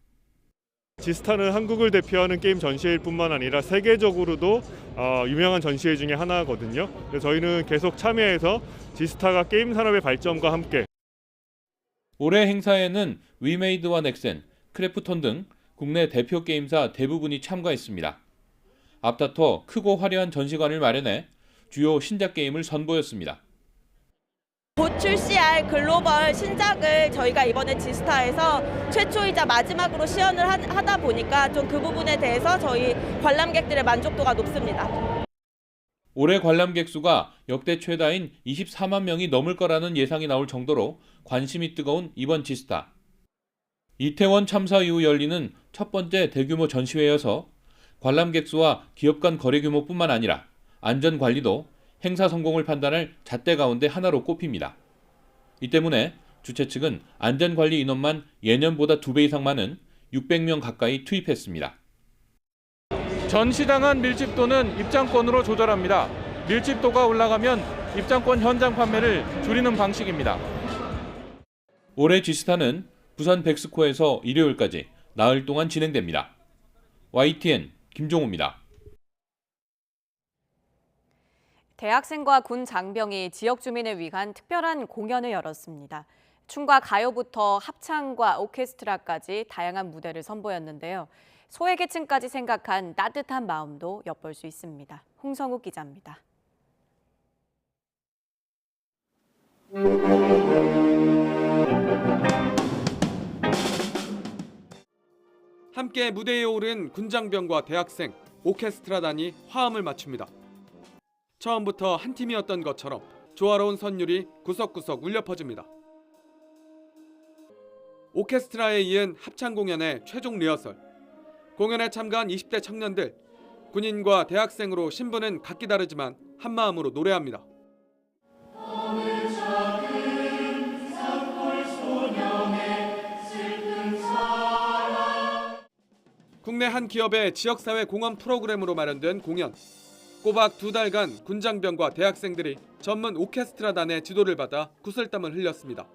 S15: 지스타는 한국을 대표하는 게임 전시회일 뿐만 아니라 세계적으로도 유명한 전시회 중에 하나거든요. 그래서 저희는 계속 참여해서 지스타가 게임 산업의 발전과 함께
S23: 올해 행사에는 위메이드와 넥센, 크래프톤 등 국내 대표 게임사 대부분이 참가했습니다. 앞다퉈 크고 화려한 전시관을 마련해 주요 신작 게임을 선보였습니다.
S7: 곧 출시할 글로벌 신작을 저희가 이번에 지스타에서 최초이자 마지막으로 시연을 하다 보니까 좀 그 부분에 대해서 저희 관람객들의 만족도가 높습니다.
S23: 올해 관람객 수가 역대 최다인 24만 명이 넘을 거라는 예상이 나올 정도로 관심이 뜨거운 이번 지스타. 이태원 참사 이후 열리는 첫 번째 대규모 전시회여서 관람객 수와 기업 간 거래 규모뿐만 아니라 안전 관리도 행사 성공을 판단할 잣대 가운데 하나로 꼽힙니다. 이 때문에 주최 측은 안전 관리 인원만 예년보다 2배 이상 많은 600명 가까이 투입했습니다.
S15: 전시당한 밀집도는 입장권으로 조절합니다. 밀집도가 올라가면 입장권 현장 판매를 줄이는 방식입니다.
S23: 올해 지스타는 부산 백스코에서 일요일까지 나흘 동안 진행됩니다. YTN 김종호입니다.
S2: 대학생과 군 장병이 지역 주민을 위한 특별한 공연을 열었습니다. 춤과 가요부터 합창과 오케스트라까지 다양한 무대를 선보였는데요. 소외계층까지 생각한 따뜻한 마음도 엿볼 수 있습니다. 홍성욱 기자입니다.
S8: 함께 무대에 오른 군장병과 대학생, 오케스트라단이 화음을 맞춥니다. 처음부터 한 팀이었던 것처럼 조화로운 선율이 구석구석 울려 퍼집니다. 오케스트라에 이은 합창 공연의 최종 리허설. 공연에 참가한 20대 청년들, 군인과 대학생으로 신분은 각기 다르지만 한마음으로 노래합니다. 국내 한 기업의 지역사회 공헌 프로그램으로 마련된 공연. 꼬박 2달간 군장병과 대학생들이 전문 오케스트라단의 지도를 받아 구슬땀을 흘렸습니다.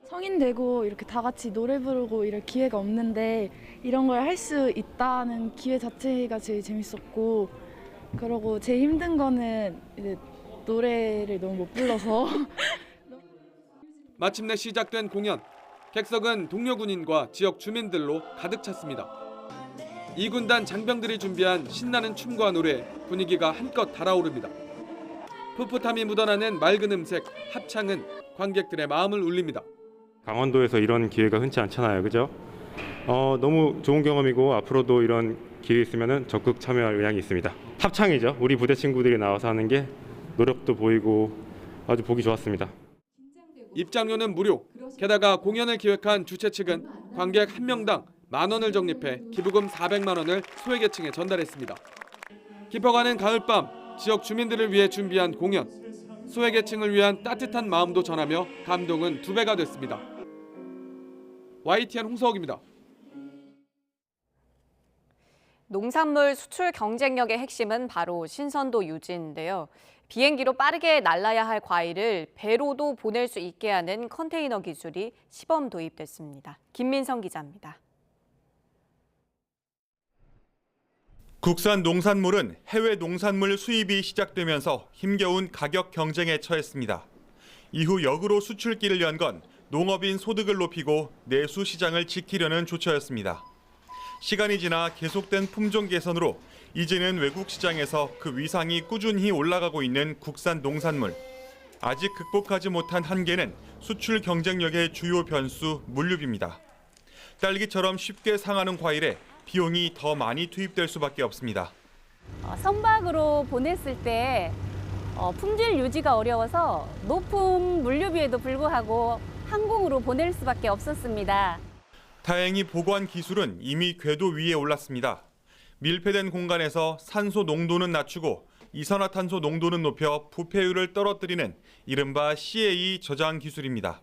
S9: 성인 되고 이렇게 다 같이 노래 부르고 이럴 기회가 없는데 이런 걸 할 수 있다는 기회 자체가 제일 재밌었고, 그리고 제일 힘든 거는 이제 노래를 너무 못 불러서.
S8: 마침내 시작된 공연. 객석은 동료 군인과 지역 주민들로 가득 찼습니다. 이 군단 장병들이 준비한 신나는 춤과 노래, 분위기가 한껏 달아오릅니다. 풋풋함이 묻어나는 맑은 음색, 합창은 관객들의 마음을 울립니다.
S15: 강원도에서 이런 기회가 흔치 않잖아요, 그죠? 너무 좋은 경험이고 앞으로도 이런 기회 있으면 적극 참여할 의향이 있습니다. 합창이죠. 우리 부대 친구들이 나와서 하는 게 노력도 보이고 아주 보기 좋았습니다.
S8: 입장료는 무료. 게다가 공연을 기획한 주최 측은 관객 1명당 10,000원을 적립해 기부금 400만 원을 소외계층에 전달했습니다. 깊어가는 가을밤, 지역 주민들을 위해 준비한 공연. 소외계층을 위한 따뜻한 마음도 전하며 감동은 2배가 됐습니다. YTN 홍서욱입니다.
S2: 농산물 수출 경쟁력의 핵심은 바로 신선도 유지인데요. 비행기로 빠르게 날라야 할 과일을 배로도 보낼 수 있게 하는 컨테이너 기술이 시범 도입됐습니다. 김민성 기자입니다.
S11: 국산 농산물은 해외 농산물 수입이 시작되면서 힘겨운 가격 경쟁에 처했습니다. 이후 역으로 수출길을 연 건 농업인 소득을 높이고 내수 시장을 지키려는 조처였습니다. 시간이 지나 계속된 품종 개선으로 이제는 외국 시장에서 그 위상이 꾸준히 올라가고 있는 국산 농산물. 아직 극복하지 못한 한계는 수출 경쟁력의 주요 변수 물류비입니다. 딸기처럼 쉽게 상하는 과일에 비용이 더 많이 투입될 수밖에 없습니다.
S13: 선박으로 보냈을 때 품질 유지가 어려워서 높은 물류비에도 불구하고 항공으로 보낼 수밖에 없었습니다.
S11: 다행히 보관 기술은 이미 궤도 위에 올랐습니다. 밀폐된 공간에서 산소 농도는 낮추고 이산화탄소 농도는 높여 부패율을 떨어뜨리는 이른바 CA 저장 기술입니다.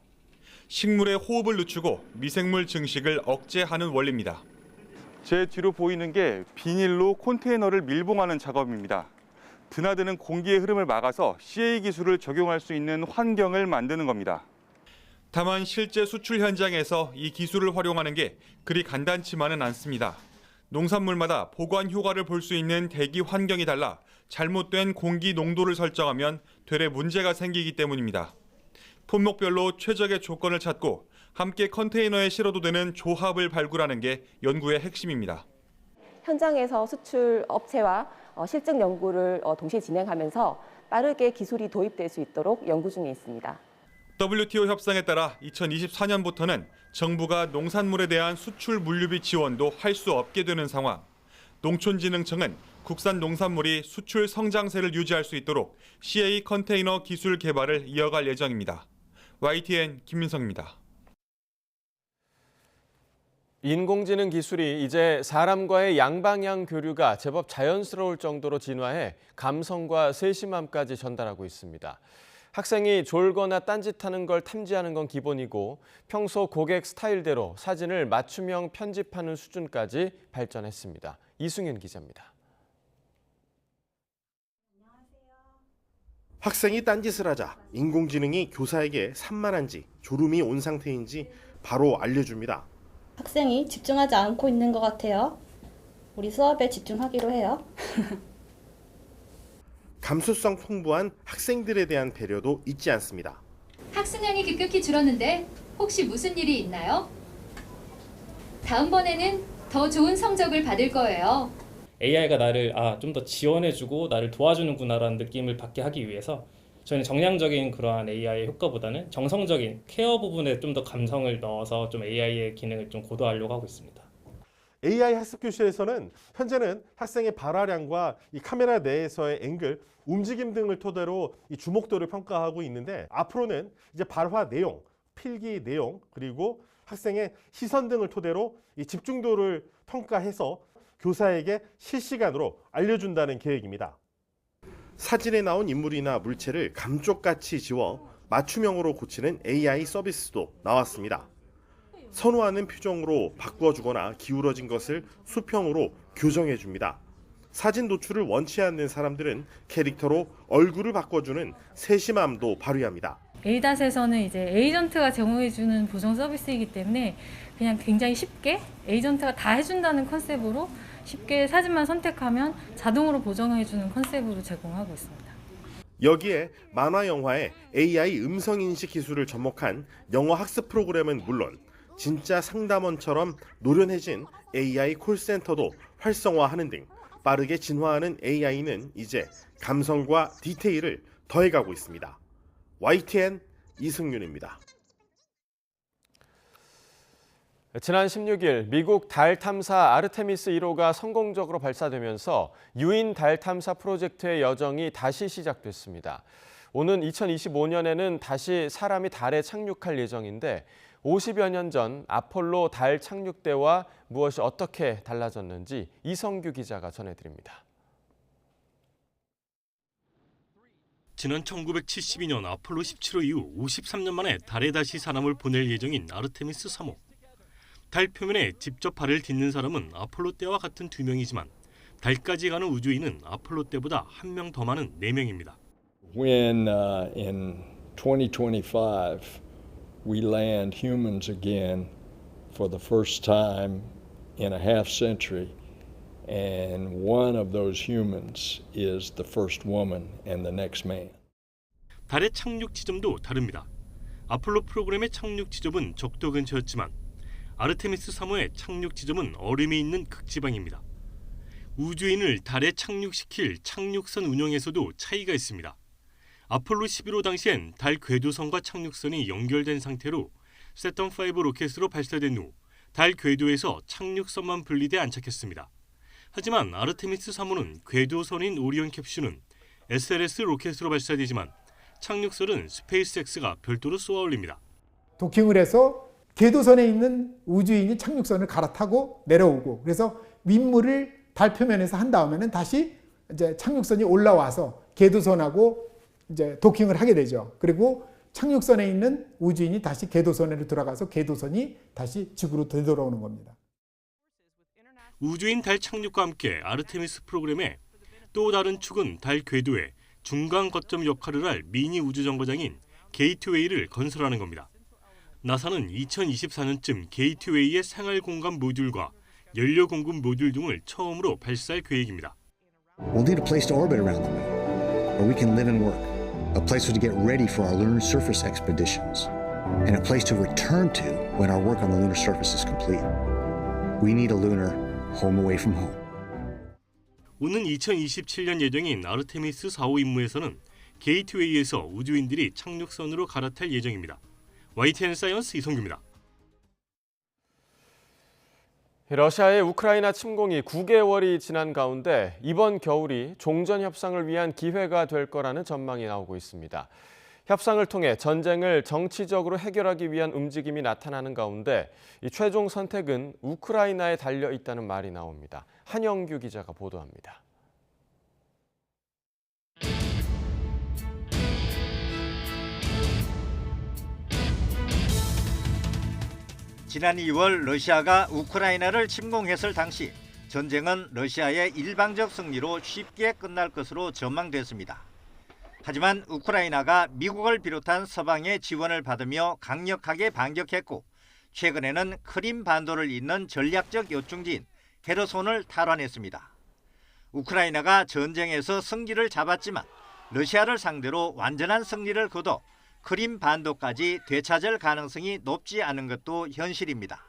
S11: 식물의 호흡을 늦추고 미생물 증식을 억제하는 원리입니다. 제 뒤로 보이는 게 비닐로 컨테이너를 밀봉하는 작업입니다. 드나드는 공기의 흐름을 막아서 CA 기술을 적용할 수 있는 환경을 만드는 겁니다. 다만 실제 수출 현장에서 이 기술을 활용하는 게 그리 간단치만은 않습니다. 농산물마다 보관 효과를 볼 수 있는 대기 환경이 달라 잘못된 공기 농도를 설정하면 되레 문제가 생기기 때문입니다. 품목별로 최적의 조건을 찾고 함께 컨테이너에 실어도 되는 조합을 발굴하는 게 연구의 핵심입니다.
S1: 현장에서 수출 업체와 실증 연구를 동시에 진행하면서 빠르게 기술이 도입될 수 있도록 연구 중에 있습니다.
S11: WTO 협상에 따라 2024년부터는 정부가 농산물에 대한 수출 물류비 지원도 할 수 없게 되는 상황. 농촌진흥청은 국산 농산물이 수출 성장세를 유지할 수 있도록 CA 컨테이너 기술 개발을 이어갈 예정입니다. YTN 김민성입니다.
S5: 인공지능 기술이 이제 사람과의 양방향 교류가 제법 자연스러울 정도로 진화해 감성과 세심함까지 전달하고 있습니다. 학생이 졸거나 딴짓하는 걸 탐지하는 건 기본이고 평소 고객 스타일대로 사진을 맞춤형 편집하는 수준까지 발전했습니다. 이승윤 기자입니다.
S12: 학생이 딴짓을 하자 인공지능이 교사에게 산만한지 졸음이 온 상태인지 바로 알려줍니다.
S14: 학생이 집중하지 않고 있는 것 같아요. 우리 수업에 집중하기로 해요.
S12: 감수성 풍부한 학생들에 대한 배려도 잊지 않습니다.
S16: 학습량이 급격히 줄었는데 혹시 무슨 일이 있나요? 다음번에는 더 좋은 성적을 받을 거예요.
S24: AI가 나를 좀 더 지원해주고 나를 도와주는구나라는 느낌을 받게 하기 위해서 저희는 정량적인 그러한 AI의 효과보다는 정성적인 케어 부분에 좀 더 감성을 넣어서 좀 AI의 기능을 좀 고도화하려고 하고 있습니다.
S12: AI 학습 교실에서는 현재는 학생의 발화량과 이 카메라 내에서의 앵글, 움직임 등을 토대로 이 주목도를 평가하고 있는데 앞으로는 이제 발화 내용, 필기 내용, 그리고 학생의 시선 등을 토대로 이 집중도를 평가해서 교사에게 실시간으로 알려준다는 계획입니다. 사진에 나온 인물이나 물체를 감쪽같이 지워 맞춤형으로 고치는 AI 서비스도 나왔습니다. 선호하는 표정으로 바꿔주거나 기울어진 것을 수평으로 교정해줍니다. 사진 노출을 원치 않는 사람들은 캐릭터로 얼굴을 바꿔주는 세심함도 발휘합니다.
S25: 에이닷에서는 이제 에이전트가 제공해주는 보정 서비스이기 때문에 그냥 굉장히 쉽게 에이전트가 다 해준다는 컨셉으로 쉽게 사진만 선택하면 자동으로 보정해주는 컨셉으로 제공하고 있습니다.
S12: 여기에 만화 영화의 AI 음성인식 기술을 접목한 영어 학습 프로그램은 물론 진짜 상담원처럼 노련해진 AI 콜센터도 활성화하는 등 빠르게 진화하는 AI는 이제 감성과 디테일을 더해가고 있습니다. YTN 이승윤입니다.
S5: 지난 16일 미국 달 탐사 아르테미스 1호가 성공적으로 발사되면서 유인 달 탐사 프로젝트의 여정이 다시 시작됐습니다. 오는 2025년에는 다시 사람이 달에 착륙할 예정인데 50여 년 전 아폴로 달 착륙 때와 무엇이 어떻게 달라졌는지 이성규 기자가 전해드립니다.
S28: 지난 1972년 아폴로 17호 이후 53년 만에 달에 다시 사람을 보낼 예정인 아르테미스 3호. 달 표면에 직접 발을 딛는 사람은 아폴로 때와 같은 2명이지만 달까지 가는 우주인은 아폴로 때보다 1명 더 많은 4명입니다.
S29: When in 2025 we land humans again for the first time in a half century, and one of those humans is the first woman and the next man.
S28: 달의 착륙 지점도 다릅니다. 아폴로 프로그램의 착륙 지점은 적도 근처였지만 아르테미스 3호의 착륙 지점은 얼음이 있는 극지방입니다. 우주인을 달에 착륙시킬 착륙선 운영에서도 차이가 있습니다. 아폴로 11호 당시엔 달 궤도선과 착륙선이 연결된 상태로 세턴5 로켓으로 발사된 후 달 궤도에서 착륙선만 분리돼 안착했습니다. 하지만 아르테미스 3호는 궤도선인 오리온 캡슐은 SLS 로켓으로 발사되지만 착륙선은 스페이스X가 별도로 쏘아 올립니다.
S30: 도킹을 해서 궤도선에 있는 우주인이 착륙선을 갈아타고 내려오고 그래서 임무를 달 표면에서 한 다음에는 다시 이제 착륙선이 올라와서 궤도선하고 이제 도킹을 하게 되죠. 그리고 착륙선에 있는 우주인이 다시 궤도선으로 돌아가서 궤도선이 다시 지구로 되돌아오는 겁니다.
S28: 우주인 달 착륙과 함께 아르테미스 프로그램의 또 다른 축은 달 궤도의 중간 거점 역할을 할 미니 우주정거장인 게이트웨이를 건설하는 겁니다. 나사는 2024년쯤 게이트웨이의 생활 공간 모듈과 연료 공급 모듈 등을 처음으로 발사할 계획입니다.
S31: We'll need a place to orbit around the moon, where we can live and work. A place to get ready for our lunar surface expeditions. and a place to return to when our work on the lunar surface is complete. We need a lunar home away from home.
S28: 오는 2027년 예정인 아르테미스 4호 임무에서는 게이트웨이에서 우주인들이 착륙선으로 갈아탈 예정입니다. YTN 사이언스 이성규입니다.
S5: 러시아의 우크라이나 침공이 9개월이 지난 가운데 이번 겨울이 종전 협상을 위한 기회가 될 거라는 전망이 나오고 있습니다. 협상을 통해 전쟁을 정치적으로 해결하기 위한 움직임이 나타나는 가운데 이 최종 선택은 우크라이나에 달려 있다는 말이 나옵니다. 한영규 기자가 보도합니다.
S3: 지난 2월 러시아가 우크라이나를 침공했을 당시 전쟁은 러시아의 일방적 승리로 쉽게 끝날 것으로 전망됐습니다. 하지만 우크라이나가 미국을 비롯한 서방의 지원을 받으며 강력하게 반격했고 최근에는 크림 반도를 잇는 전략적 요충지인 헤르손을 탈환했습니다. 우크라이나가 전쟁에서 승기를 잡았지만 러시아를 상대로 완전한 승리를 거둬 크림 반도까지 되찾을 가능성이 높지 않은 것도 현실입니다.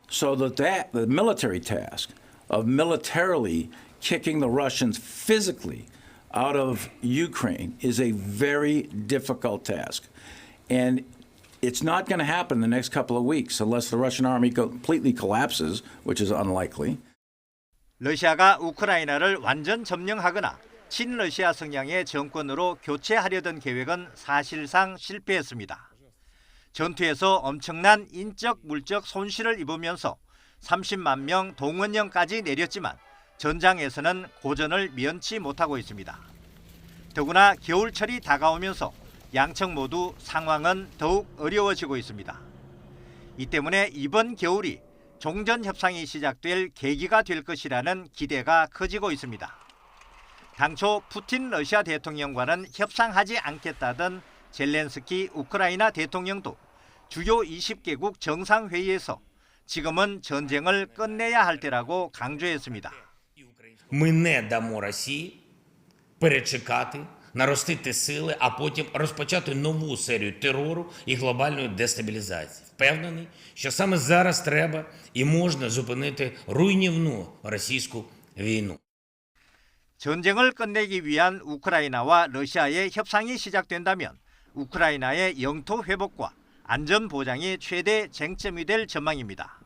S6: So the military task of militarily kicking the Russians physically out of Ukraine is a very difficult task. And it's not going to happen in the next couple of weeks unless the Russian army completely collapses, which is unlikely.
S3: 러시아가 우크라이나를 완전 점령하거나 친러시아 성향의 정권으로 교체하려던 계획은 사실상 실패했습니다. 전투에서 엄청난 인적, 물적 손실을 입으면서 30만 명 동원령까지 내렸지만 전장에서는 고전을 면치 못하고 있습니다. 더구나 겨울철이 다가오면서 양측 모두 상황은 더욱 어려워지고 있습니다. 이 때문에 이번 겨울이 종전 협상이 시작될 계기가 될 것이라는 기대가 커지고 있습니다. 당초 푸틴 러시아 대통령과는 협상하지 않겠다던 젤렌스키 우크라이나 대통령도 주요 20개국 정상회의에서 지금은 전쟁을 끝내야 할 때라고 강조했습니다.
S10: Ми не дамо Росії перечекати, наростити сили, а потім розпочати нову серію терору і глобальної дестабілізації. Впевнений, що саме зараз треба і можна зупинити руйнівну російську війну.
S3: 전쟁을 끝내기 위한 우크라이나와 러시아의 협상이 시작된다면 우크라이나의 영토 회복과 안전 보장이 최대 쟁점이 될 전망입니다.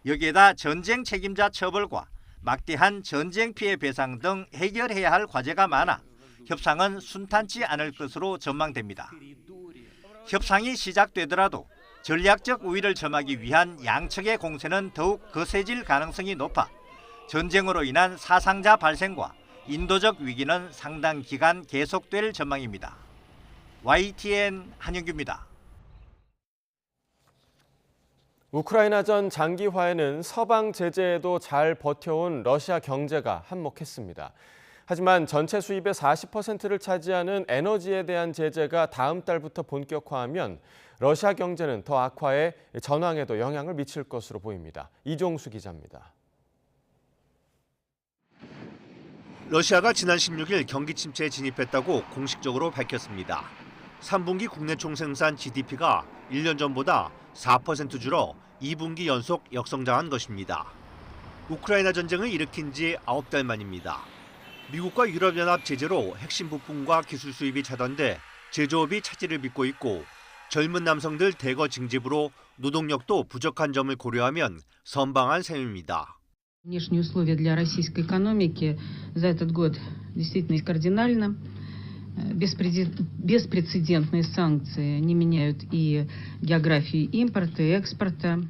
S3: 여기에다 전쟁 책임자 처벌과 막대한 전쟁 피해 배상 등 해결해야 할 과제가 많아 협상은 순탄치 않을 것으로 전망됩니다. 협상이 시작되더라도 전략적 우위를 점하기 위한 양측의 공세는 더욱 거세질 가능성이 높아 전쟁으로 인한 사상자 발생과 인도적 위기는 상당 기간 계속될 전망입니다. YTN 한영규입니다.
S5: 우크라이나전 장기화에는 서방 제재에도 잘 버텨온 러시아 경제가 한몫했습니다. 하지만 전체 수입의 40%를 차지하는 에너지에 대한 제재가 다음 달부터 본격화하면 러시아 경제는 더 악화해 전황에도 영향을 미칠 것으로 보입니다. 이종수 기자입니다.
S4: 러시아가 지난 16일 경기 침체에 진입했다고 공식적으로 밝혔습니다. 3분기 국내 총생산 GDP가 1년 전보다 4% 줄어 2분기 연속 역성장한 것입니다. 우크라이나 전쟁을 일으킨 지 9달 만입니다. 미국과 유럽연합 제재로 핵심 부품과 기술 수입이 차단돼 제조업이 차질을 빚고 있고 젊은 남성들 대거 징집으로 노동력도 부족한 점을 고려하면 선방한 셈입니다.
S17: Внешние условия для российской экономики за этот год действительно кардинально. Беспрецедентные санкции не меняют и географии импорта и экспорта.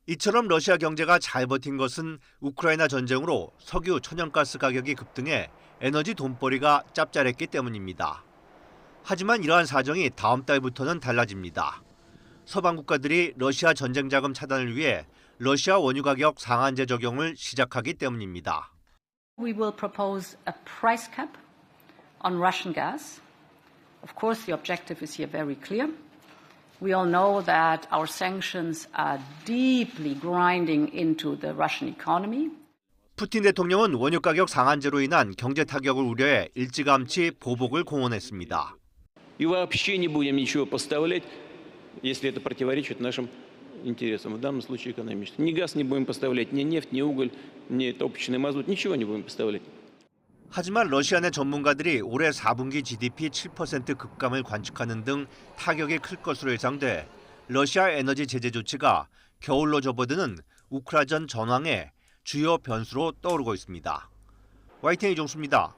S4: 이처럼 러시아 경제가 잘 버틴 것은 우크라이나 전쟁으로 석유, 천연가스 가격이 급등해 에너지 돈벌이가 짭짤했기 때문입니다. 하지만 이러한 사정이 다음 달부터는 달라집니다. 서방 국가들이 러시아 전쟁 자금 차단을 위해 러시아 원유 가격 상한제 적용을 시작하기 때문입니다.
S18: We will propose a price cap on Russian gas. Of course, the objective is here very clear. We all know that our sanctions are deeply grinding into the Russian economy.
S4: 푸틴 대통령은 원유 가격 상한제로 인한 경제 타격을 우려해 일찌감치 보복을 공언했습니다.
S19: И вообще не будем ничего поставлять
S7: если это противоречит нашим интересам, в данном случае экономическим. Ни газ не будем поставлять, ни нефть, ни уголь, ни топочный мазут, ничего не будем поставлять.
S3: 하지만 러시아 내 전문가들이 올해 4분기 GDP 7% 급감을 관측하는 등 타격이 클 것으로 예상돼 러시아 에너지 제재 조치가 겨울로 접어드는 우크라이나 전황의 주요 변수로 떠오르고 있습니다. YTN 이종수입니다.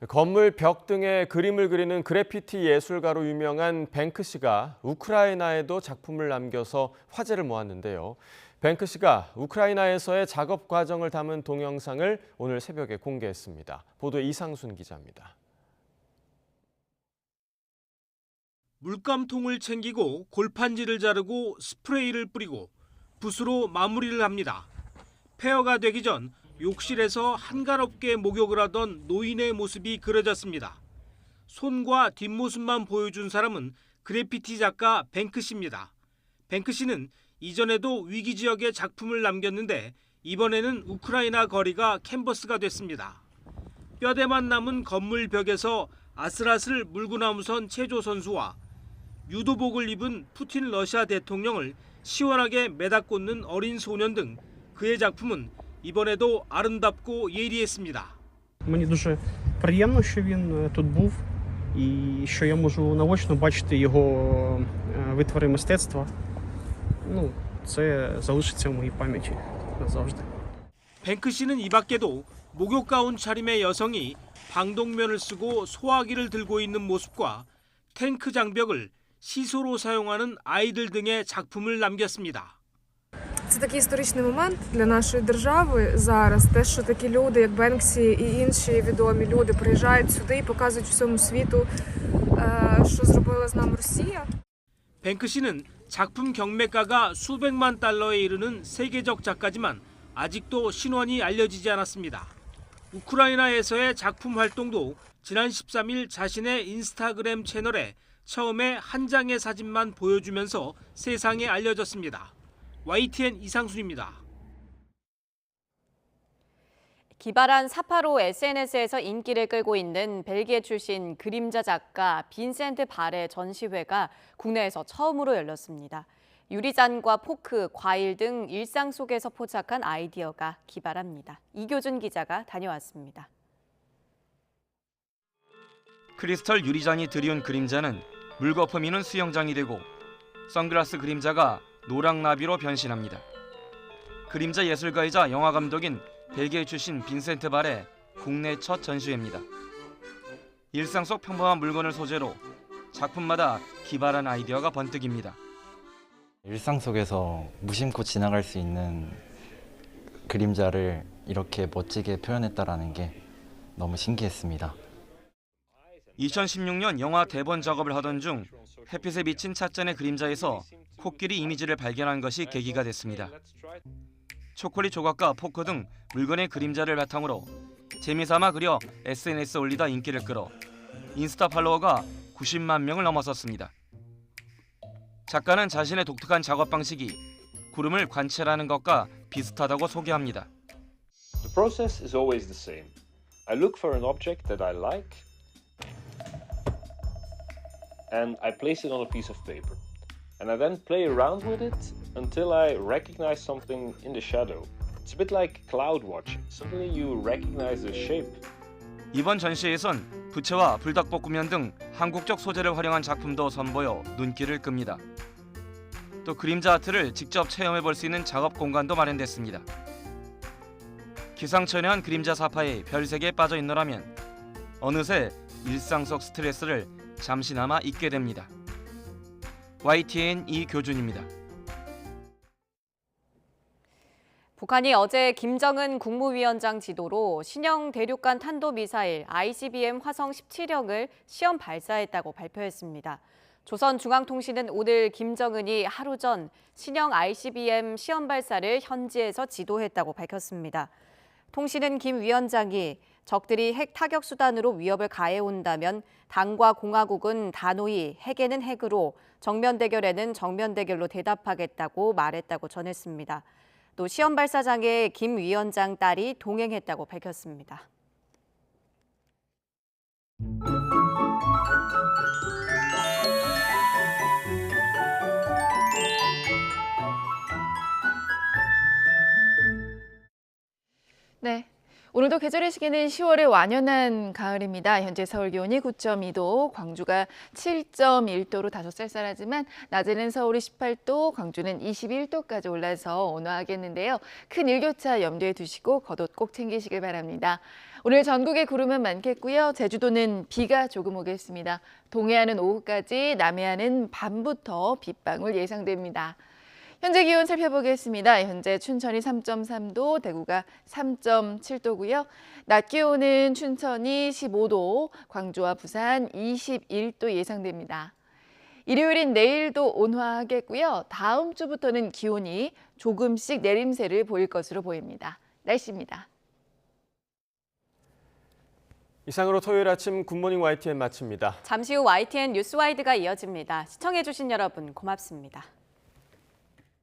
S5: 건물 벽 등에 그림을 그리는 그래피티 예술가로 유명한 뱅크시가 우크라이나에도 작품을 남겨서 화제를 모았는데요. 뱅크시가 우크라이나에서의 작업 과정을 담은 동영상을 오늘 새벽에 공개했습니다. 보도에 이상순 기자입니다.
S8: 물감통을 챙기고 골판지를 자르고 스프레이를 뿌리고 붓으로 마무리를 합니다. 폐허가 되기 전 욕실에서 한가롭게 목욕을 하던 노인의 모습이 그려졌습니다. 손과 뒷모습만 보여준 사람은 그래피티 작가 뱅크시입니다. 뱅크시는 이전에도 위기 지역에 작품을 남겼는데 이번에는 우크라이나 거리가 캔버스가 됐습니다. 뼈대만 남은 건물 벽에서 아슬아슬 물구나무선 체조 선수와 유도복을 입은 푸틴 러시아 대통령을 시원하게 매다꽂는 어린 소년 등 그의 작품은 이번에도 아름답고 예리했습니다.
S9: Мені дуже приємно, що він тут був і що я можу наочно бачити його витвори мистецтва. Це залишиться в моїй пам'яті назавжди.
S8: 뱅크시는 이 밖에도 목욕 가운 차림의 여성이 방독면을 쓰고 소화기를 들고 있는 모습과 탱크 장벽을 시소로 사용하는 아이들 등의 작품을 남겼습니다.
S15: Це такий історичний момент для нашої держави зараз, те, що такі люди, як Бенксі і інші відомі люди приїжджають сюди і показують всьому світу, що зробила з нами Росія.
S8: 뱅크시는 작품 경매가가 수백만 달러에 이르는 세계적 작가지만 아직도 신원이 알려지지 않았습니다. 우크라이나에서의 작품 활동도 지난 13일 자신의 인스타그램 채널에 처음에 한 장의 사진만 보여주면서 세상에 알려졌습니다. YTN 이상순입니다.
S2: 기발한 사파로 SNS에서 인기를 끌고 있는 벨기에 출신 그림자 작가 빈센트 발의 전시회가 국내에서 처음으로 열렸습니다. 유리잔과 포크, 과일 등 일상 속에서 포착한 아이디어가 기발합니다. 이교준 기자가 다녀왔습니다.
S19: 크리스털 유리잔이 들이운 그림자는 물거품이는 수영장이 되고 선글라스 그림자가 노랑나비로 변신합니다. 그림자 예술가이자 영화감독인 벨기에 출신 빈센트 발의 국내 첫 전시회입니다. 일상 속 평범한 물건을 소재로 작품마다 기발한 아이디어가 번뜩입니다.
S20: 일상 속에서 무심코 지나갈 수 있는 그림자를 이렇게 멋지게 표현했다는 게 너무 신기했습니다.
S19: 2016년 영화 대본 작업을 하던 중 햇빛에 비친 찻잔의 그림자에서 코끼리 이미지를 발견한 것이 계기가 됐습니다. 초콜릿 조각과 포크 등 물건의 그림자를 바탕으로 재미삼아 그려 SNS에 올리다 인기를 끌어 인스타 팔로워가 90만 명을 넘어섰습니다. 작가는 자신의 독특한 작업 방식이 구름을 관찰하는 것과 비슷하다고 소개합니다.
S21: The process is always the same. I look for an object that I like and I place it on a piece of paper. And I then play around with it until I recognize something in the shadow. It's a bit like cloud watching. Suddenly you recognize a shape.
S19: 이번 전시회에선 부채와 불닭볶음면 등 한국적 소재를 활용한 작품도 선보여 눈길을 끕니다. 또 그림자 아트를 직접 체험해 볼 수 있는 작업 공간도 마련됐습니다. 기상천외한 그림자 사파에 별세계에 빠져 있노라면 어느새 일상 속 스트레스를 잠시나마 잊게 됩니다. YTN 이교준입니다.
S2: 북한이 어제 김정은 국무위원장 지도로 신형 대륙간 탄도미사일 ICBM 화성 17형을 시험 발사했다고 발표했습니다. 조선중앙통신은 오늘 김정은이 하루 전 신형 ICBM 시험 발사를 현지에서 지도했다고 밝혔습니다. 통신은 김 위원장이 적들이 핵 타격 수단으로 위협을 가해온다면 당과 공화국은 단호히 핵에는 핵으로 정면 대결에는 정면 대결로 대답하겠다고 말했다고 전했습니다. 또 시험 발사장에 김 위원장 딸이 동행했다고 밝혔습니다.
S1: 네. 오늘도 계절의 시기는 10월의 완연한 가을입니다. 현재 서울 기온이 9.2도, 광주가 7.1도로 다소 쌀쌀하지만 낮에는 서울이 18도, 광주는 21도까지 올라서 온화하겠는데요. 큰 일교차 염두에 두시고 겉옷 꼭 챙기시길 바랍니다. 오늘 전국에 구름은 많겠고요. 제주도는 비가 조금 오겠습니다. 동해안은 오후까지, 남해안은 밤부터 빗방울 예상됩니다. 현재 기온 살펴보겠습니다. 현재 춘천이 3.3도, 대구가 3.7도고요. 낮 기온은 춘천이 15도, 광주와 부산 21도 예상됩니다. 일요일인 내일도 온화하겠고요. 다음 주부터는 기온이 조금씩 내림세를 보일 것으로 보입니다. 날씨입니다.
S5: 이상으로 토요일 아침 굿모닝 YTN 마칩니다.
S2: 잠시 후 YTN 뉴스와이드가 이어집니다. 시청해주신 여러분 고맙습니다.